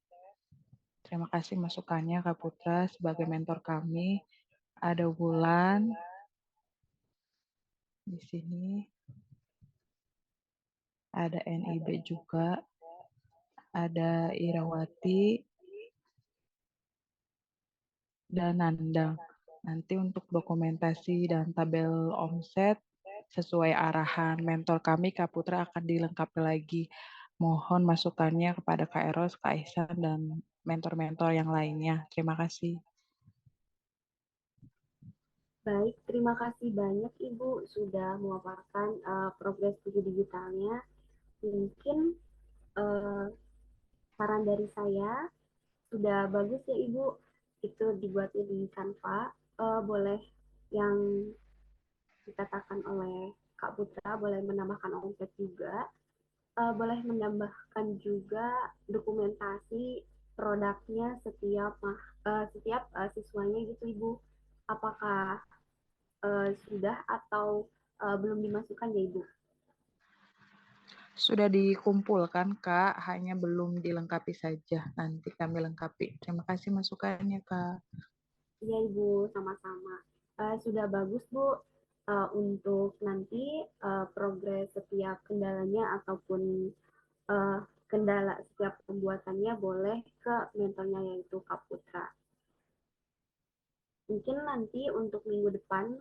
Terima kasih masukannya Kak Putra sebagai mentor kami. Ada Wulan di sini. Ada NIB juga. Ada Irawati dan Nandang. Nanti untuk dokumentasi dan tabel omset sesuai arahan mentor kami, Kak Putra akan dilengkapi lagi. Mohon masukannya kepada Kak Eros, Kak Ihsan, dan mentor-mentor yang lainnya. Terima kasih. Baik, terima kasih banyak Ibu sudah memaparkan progres buku digitalnya. Mungkin saran dari saya, sudah bagus ya Ibu, itu dibuatnya di Canva. Boleh yang dikatakan oleh Kak Putra, boleh menambahkan omset juga. Boleh menambahkan juga dokumentasi produknya setiap siswanya gitu Ibu. Apakah sudah atau belum dimasukkan ya Ibu? Sudah dikumpulkan, Kak, hanya belum dilengkapi saja. Nanti kami lengkapi. Terima kasih masukannya, Kak. Iya Ibu, sama-sama. Sudah bagus Bu, untuk nanti progres setiap kendalanya ataupun kendala setiap pembuatannya boleh ke mentornya yaitu Kak Putra. Mungkin nanti untuk minggu depan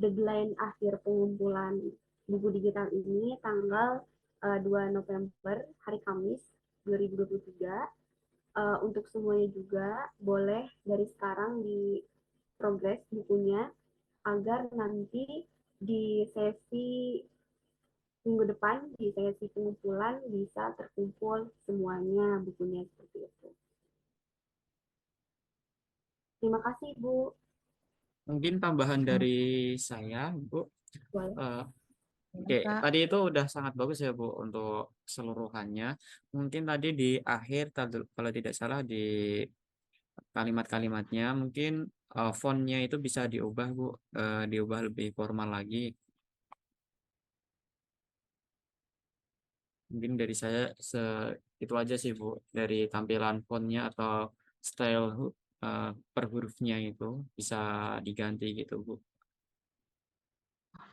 deadline akhir pengumpulan buku digital ini tanggal 2 November, hari Kamis 2023. Untuk semuanya juga boleh dari sekarang di progres bukunya agar nanti di sesi minggu depan di sesi pengumpulan bisa terkumpul semuanya bukunya seperti itu. Terima kasih, Bu. Mungkin tambahan dari saya, Bu. Boleh. Oke, tadi itu udah sangat bagus ya Bu untuk keseluruhannya. Mungkin tadi di akhir, kalau tidak salah di kalimat-kalimatnya, mungkin fontnya itu bisa diubah Bu, diubah lebih formal lagi. Mungkin dari saya itu aja sih Bu, dari tampilan fontnya atau style per hurufnya itu bisa diganti gitu Bu.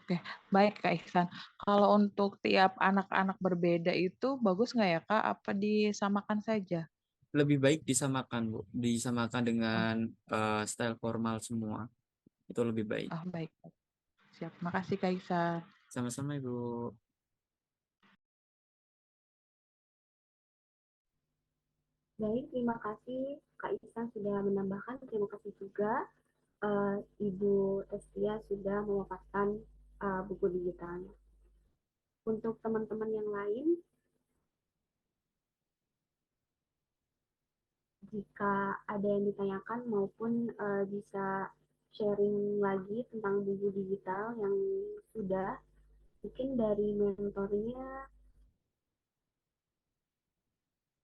Oke, baik Kak Ihsan. Kalau untuk tiap anak-anak berbeda itu bagus nggak ya Kak? Apa disamakan saja? Lebih baik disamakan Bu, disamakan Oh, dengan style formal semua. Itu lebih baik. oh baik. Siap. Makasih Kak Ihsan. Sama-sama Ibu. Baik, terima kasih Kak Ihsan sudah menambahkan. Terima kasih juga Ibu Testia sudah memaparkan buku digitalnya. Untuk teman-teman yang lain, jika ada yang ditanyakan maupun bisa sharing lagi tentang buku digital yang sudah, mungkin dari mentornya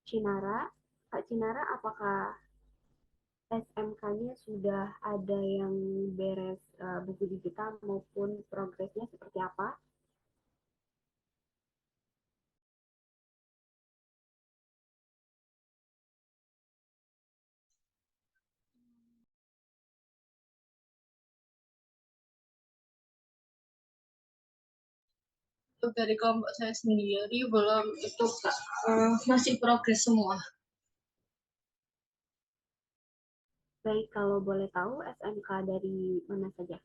Cinara. Kak Cinara, apakah SMK-nya sudah ada yang beres buku digital maupun progresnya seperti apa? Untuk dari kelompok saya sendiri belum itu masih progres semua. Baik, kalau boleh tahu SMK dari mana saja?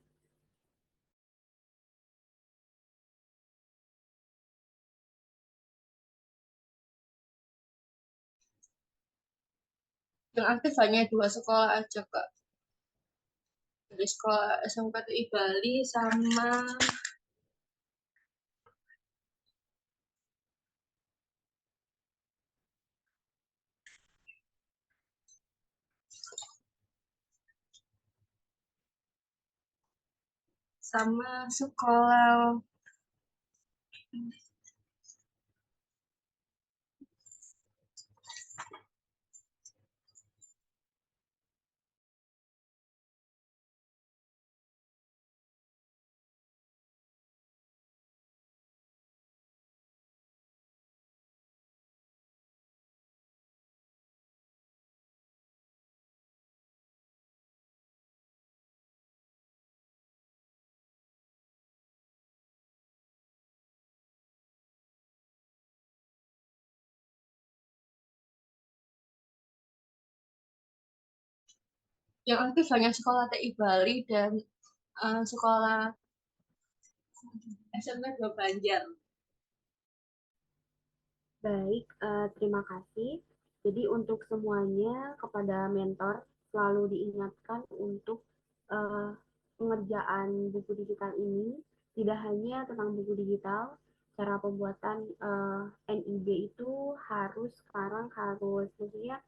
Yang aktif hanya 2 sekolah aja Kak. Dari sekolah SMK TI Bali sama sekolah yang aktif hanya sekolah TI Bali dan sekolah SMK 2 Banjar. Baik, terima kasih. Jadi untuk semuanya kepada mentor selalu diingatkan untuk pengerjaan buku digital ini tidak hanya tentang buku digital, cara pembuatan NIB itu harus sekarang maksudnya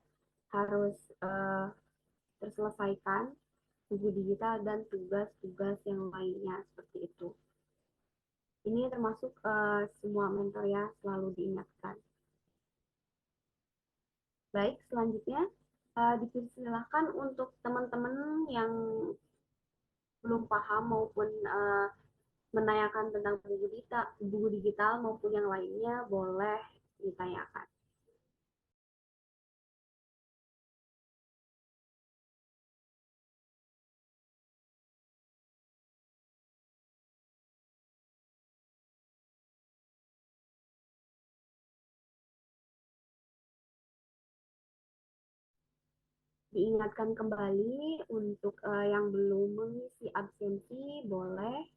harus terselesaikan buku digital dan tugas-tugas yang lainnya seperti itu. Ini termasuk semua mentor ya selalu diingatkan. Baik, selanjutnya dipersilahkan untuk teman-teman yang belum paham maupun menanyakan tentang buku digital maupun yang lainnya boleh ditanyakan. Diingatkan kembali untuk yang belum mengisi absensi boleh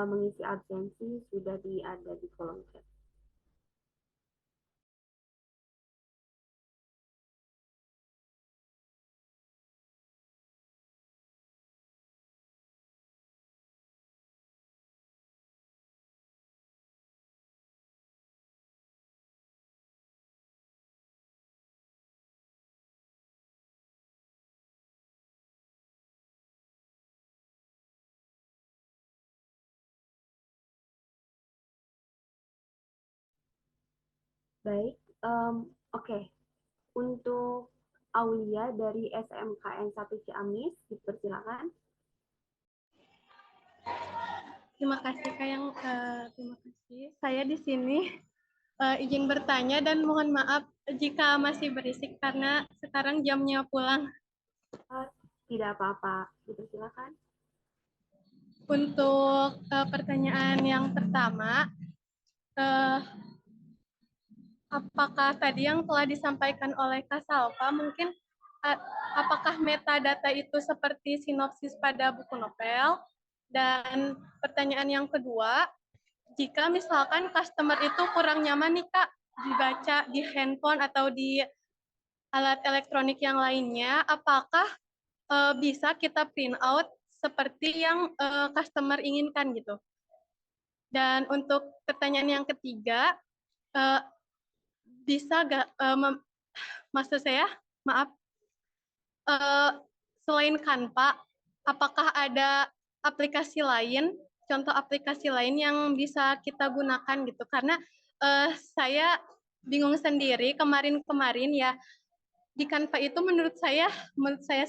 mengisi absensi sudah ada di kolom chat. Baik, oke. Untuk Aulia dari SMKN 1 Ciamis, dipersilakan. Terima kasih terima kasih. Saya di sini izin bertanya dan mohon maaf jika masih berisik karena sekarang jamnya pulang. Tidak apa-apa, dipersilakan. Untuk pertanyaan yang pertama, apakah tadi yang telah disampaikan oleh Kak Salva mungkin apakah metadata itu seperti sinopsis pada buku novel? Dan pertanyaan yang kedua, jika misalkan customer itu kurang nyaman nih Kak, dibaca di handphone atau di alat elektronik yang lainnya, apakah bisa kita print out seperti yang customer inginkan gitu? Dan untuk pertanyaan yang ketiga, bisa nggak, maksud saya, maaf, selain Canva, apakah ada aplikasi lain, contoh aplikasi lain yang bisa kita gunakan gitu? Karena saya bingung sendiri kemarin-kemarin ya, di Canva itu menurut saya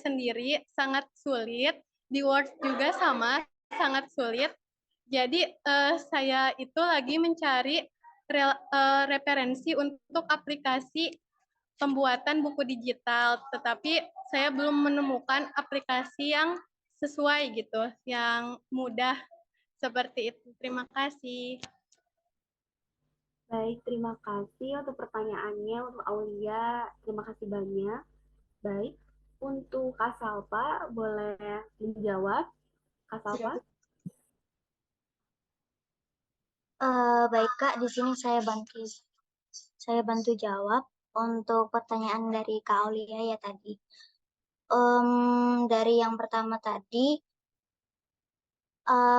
sendiri sangat sulit, di Word juga sama, sangat sulit. Jadi saya itu lagi mencari referensi untuk aplikasi pembuatan buku digital, tetapi saya belum menemukan aplikasi yang sesuai gitu, yang mudah seperti itu. Terima kasih. Baik, terima kasih untuk pertanyaannya untuk Aulia. Terima kasih banyak. Baik, untuk Kak Salva boleh menjawab. Kak Salva? Baik Kak, di sini saya bantu jawab untuk pertanyaan dari Kak Aulia ya tadi. Dari yang pertama tadi,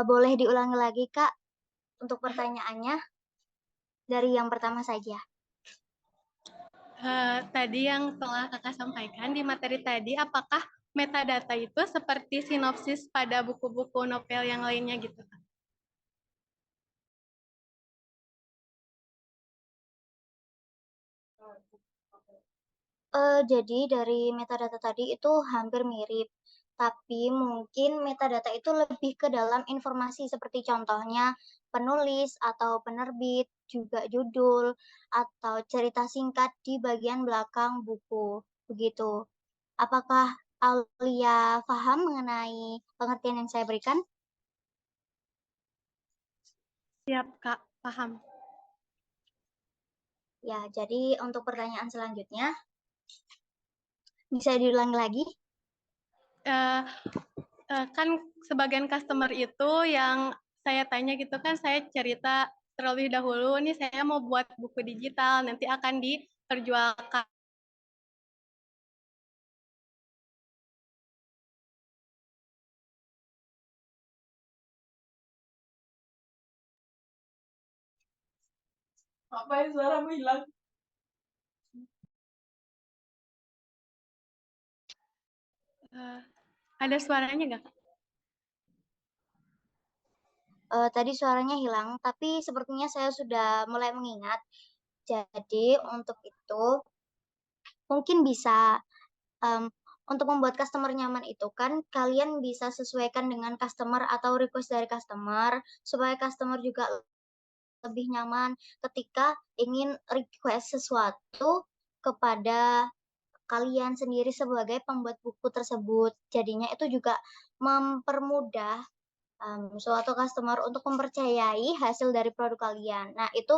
boleh diulangi lagi Kak untuk pertanyaannya dari yang pertama saja. Tadi yang telah Kakak sampaikan di materi tadi, apakah metadata itu seperti sinopsis pada buku-buku novel yang lainnya gitu? Jadi dari metadata tadi itu hampir mirip, tapi mungkin metadata itu lebih ke dalam informasi seperti contohnya penulis atau penerbit, juga judul, atau cerita singkat di bagian belakang buku, begitu. Apakah Aulia paham mengenai pengertian yang saya berikan? Siap, Kak. Paham. Ya, jadi untuk pertanyaan selanjutnya, bisa diulangi lagi? Kan sebagian customer itu yang saya tanya gitu kan, saya cerita terlebih dahulu, nih saya mau buat buku digital, nanti akan diperjualkan. Apa yang suaramu hilang? Ada suaranya nggak, Kak? Tadi suaranya hilang, tapi sepertinya saya sudah mulai mengingat. Jadi untuk itu mungkin bisa untuk membuat customer nyaman itu kan kalian bisa sesuaikan dengan customer atau request dari customer supaya customer juga lebih nyaman ketika ingin request sesuatu kepada kalian sendiri sebagai pembuat buku tersebut. Jadinya itu juga mempermudah suatu customer untuk mempercayai hasil dari produk kalian. Nah, itu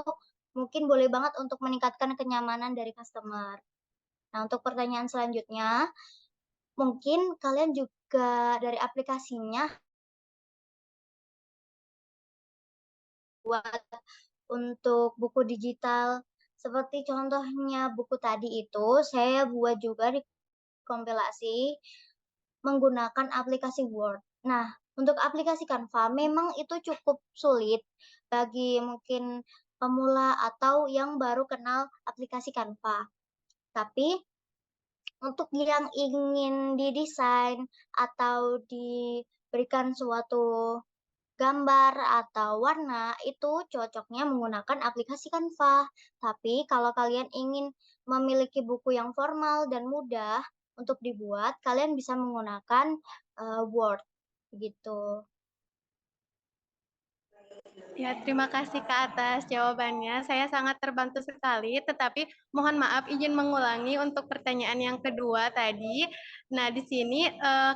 mungkin boleh banget untuk meningkatkan kenyamanan dari customer. Nah, untuk pertanyaan selanjutnya, mungkin kalian juga dari aplikasinya buat untuk buku digital. Seperti contohnya buku tadi itu, saya buat juga di kompilasi menggunakan aplikasi Word. Nah, untuk aplikasi Canva memang itu cukup sulit bagi mungkin pemula atau yang baru kenal aplikasi Canva. Tapi untuk yang ingin didesain atau diberikan suatu gambar atau warna, itu cocoknya menggunakan aplikasi Canva. Tapi kalau kalian ingin memiliki buku yang formal dan mudah untuk dibuat, kalian bisa menggunakan Word, gitu. Ya, terima kasih Kak atas jawabannya. Saya sangat terbantu sekali, tetapi mohon maaf izin mengulangi untuk pertanyaan yang kedua tadi. Nah, di sini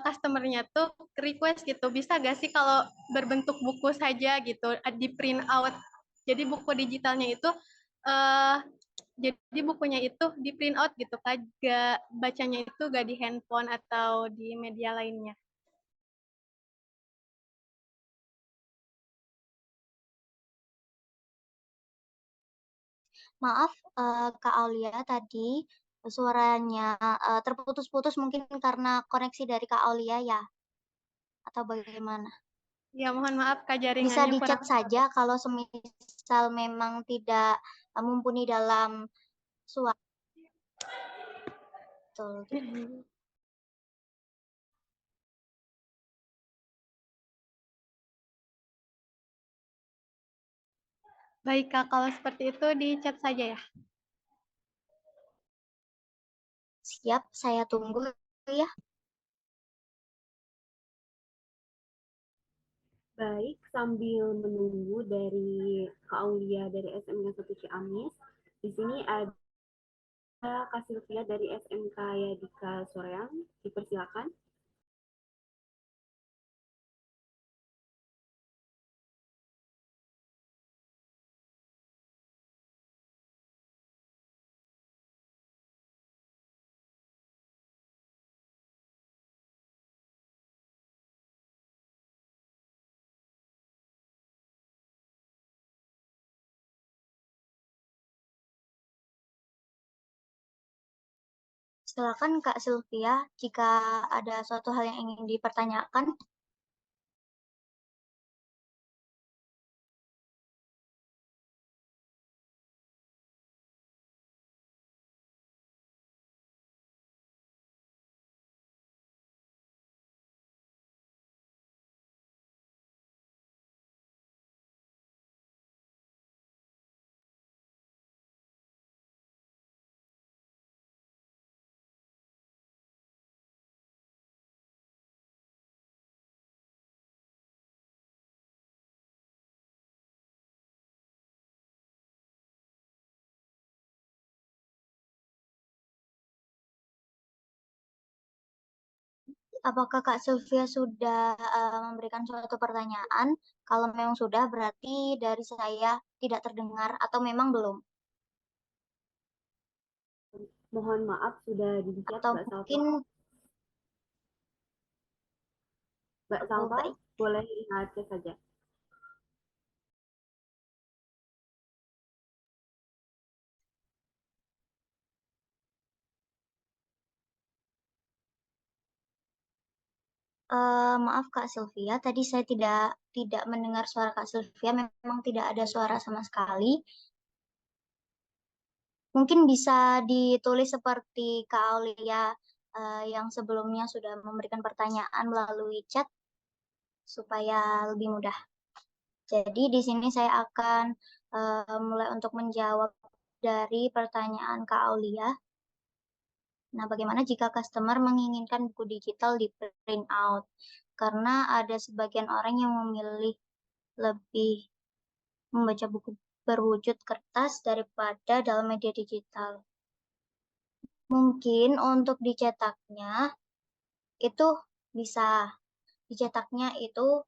customer-nya tuh request gitu, bisa gak sih kalau berbentuk buku saja gitu, di print out. Jadi buku digitalnya itu, jadi bukunya itu di print out gitu, Kak. Bacanya itu gak di handphone atau di media lainnya. Maaf, Kak Aulia tadi suaranya terputus-putus mungkin karena koneksi dari Kak Aulia ya? Atau bagaimana? Ya, mohon maaf Kak, Bisa jaringannya di-chat kurang. saja kalau semisal memang tidak mumpuni dalam suara. Betul. Baik Kak, kalau seperti itu di chat saja ya. Siap, saya tunggu ya. Baik, sambil menunggu dari Kak Aulia dari SMK 1 Ciamis, di sini ada Kak Sylvia dari SMK Yadika Soreang, dipersilakan. Silakan Kak Sylvia, jika ada suatu hal yang ingin dipertanyakan. Apakah Kak Sylvia sudah memberikan suatu pertanyaan? Kalau memang sudah, berarti dari saya tidak terdengar atau memang belum? Mohon maaf sudah di-chat Atau Mbak Salva. mungkin Mbak Salva, baik. boleh chat saja. Maaf Kak Sylvia, tadi saya tidak mendengar suara Kak Sylvia, memang tidak ada suara sama sekali. Mungkin bisa ditulis seperti Kak Aulia yang sebelumnya sudah memberikan pertanyaan melalui chat supaya lebih mudah. Jadi di sini saya akan mulai untuk menjawab dari pertanyaan Kak Aulia. Nah, bagaimana jika customer menginginkan buku digital di print out? Karena ada sebagian orang yang memilih lebih membaca buku berwujud kertas daripada dalam media digital. Mungkin untuk dicetaknya itu bisa. Dicetaknya itu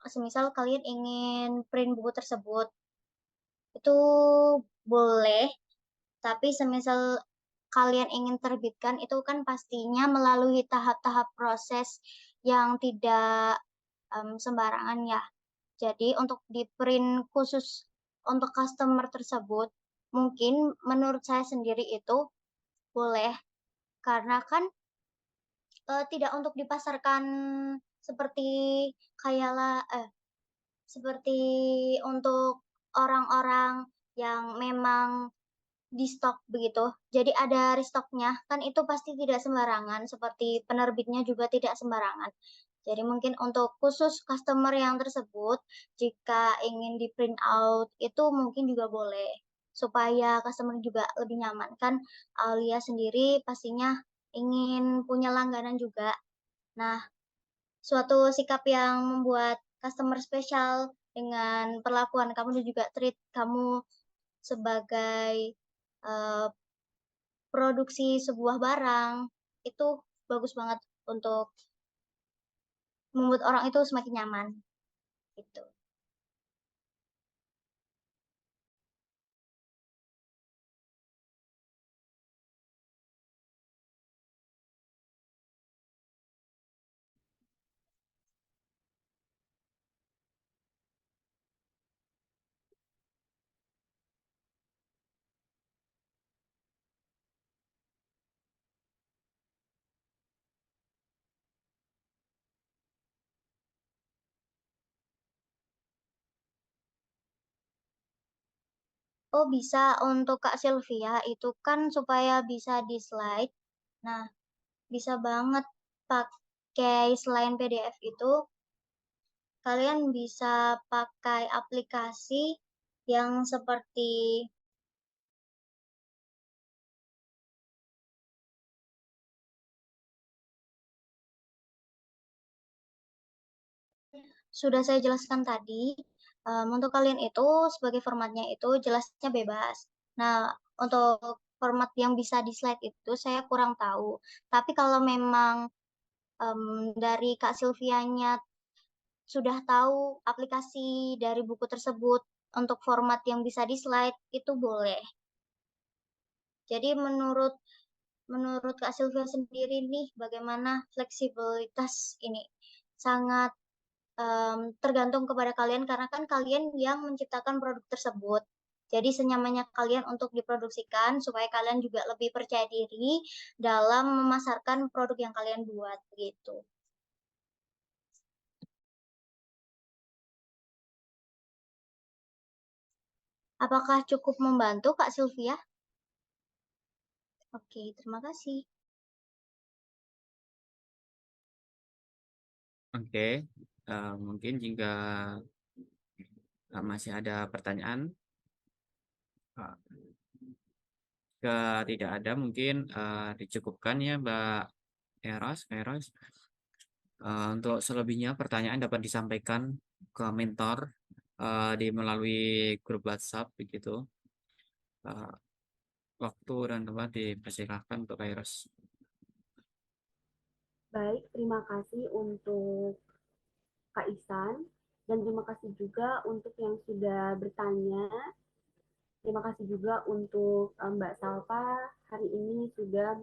semisal kalian ingin print buku tersebut, itu boleh, tapi semisal kalian ingin terbitkan itu kan pastinya melalui tahap-tahap proses yang tidak sembarangan ya. Jadi untuk di print khusus untuk customer tersebut, mungkin menurut saya sendiri itu boleh, karena kan tidak untuk dipasarkan seperti kayalah seperti untuk orang-orang yang memang di stok begitu. Jadi ada restoknya, kan itu pasti tidak sembarangan, seperti penerbitnya juga tidak sembarangan. Jadi mungkin untuk khusus customer yang tersebut, jika ingin di print out itu mungkin juga boleh, supaya customer juga lebih nyaman. Kan Aulia sendiri pastinya ingin punya langganan juga. Nah, suatu sikap yang membuat customer spesial dengan perlakuan kamu dan juga treat kamu sebagai produksi sebuah barang, itu bagus banget untuk membuat orang itu semakin nyaman, gitu. Oh bisa, untuk Kak Sylvia itu kan supaya bisa di slide. Nah, bisa banget pakai selain PDF itu, kalian bisa pakai aplikasi yang seperti sudah saya jelaskan tadi. Untuk kalian itu sebagai formatnya itu jelasnya bebas. Nah, untuk format yang bisa di slide itu saya kurang tahu. Tapi kalau memang dari Kak Sylvianya sudah tahu aplikasi dari buku tersebut untuk format yang bisa di slide, itu boleh. Jadi menurut Kak Sylvia sendiri nih, bagaimana fleksibilitas ini? Sangat tergantung kepada kalian karena kan kalian yang menciptakan produk tersebut. Jadi senyamannya kalian untuk diproduksikan supaya kalian juga lebih percaya diri dalam memasarkan produk yang kalian buat gitu. Apakah cukup membantu Kak Sylvia? Oke, terima kasih. Oke, mungkin jika masih ada pertanyaan, uh, jika tidak ada mungkin dicukupkan ya Mbak Eros. Untuk selebihnya pertanyaan dapat disampaikan ke mentor di melalui grup WhatsApp begitu. Uh, Waktu dan tempat dipersilakan untuk Eros. Baik, terima kasih untuk Kak Ihsan dan terima kasih juga untuk yang sudah bertanya. Terima kasih juga untuk Mbak Salva hari ini sudah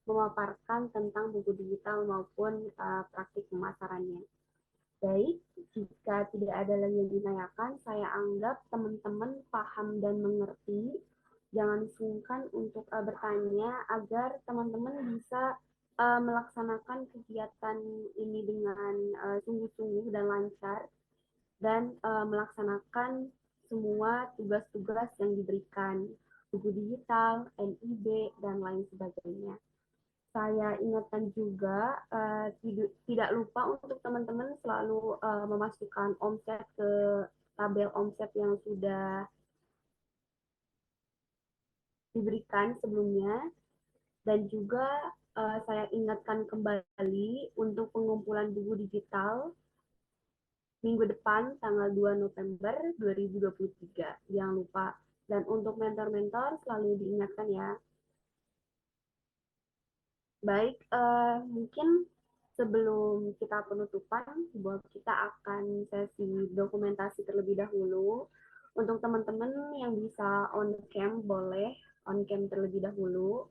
memaparkan tentang buku digital maupun praktik pemasarannya. Baik, jika tidak ada lagi yang ditanyakan, saya anggap teman-teman paham dan mengerti. Jangan sungkan untuk bertanya agar teman-teman bisa melaksanakan kegiatan ini dengan sungguh-sungguh dan lancar dan melaksanakan semua tugas-tugas yang diberikan, buku digital, NIB, dan lain sebagainya. Saya ingatkan juga tidak lupa untuk teman-teman selalu memasukkan omset ke tabel omset yang sudah diberikan sebelumnya dan juga saya ingatkan kembali untuk pengumpulan buku digital minggu depan tanggal 2 November 2023. Jangan lupa. Dan untuk mentor-mentor selalu diingatkan ya. Baik, mungkin sebelum kita penutupan, bahwa kita akan sesi dokumentasi terlebih dahulu. Untuk teman-teman yang bisa on cam, boleh on cam terlebih dahulu.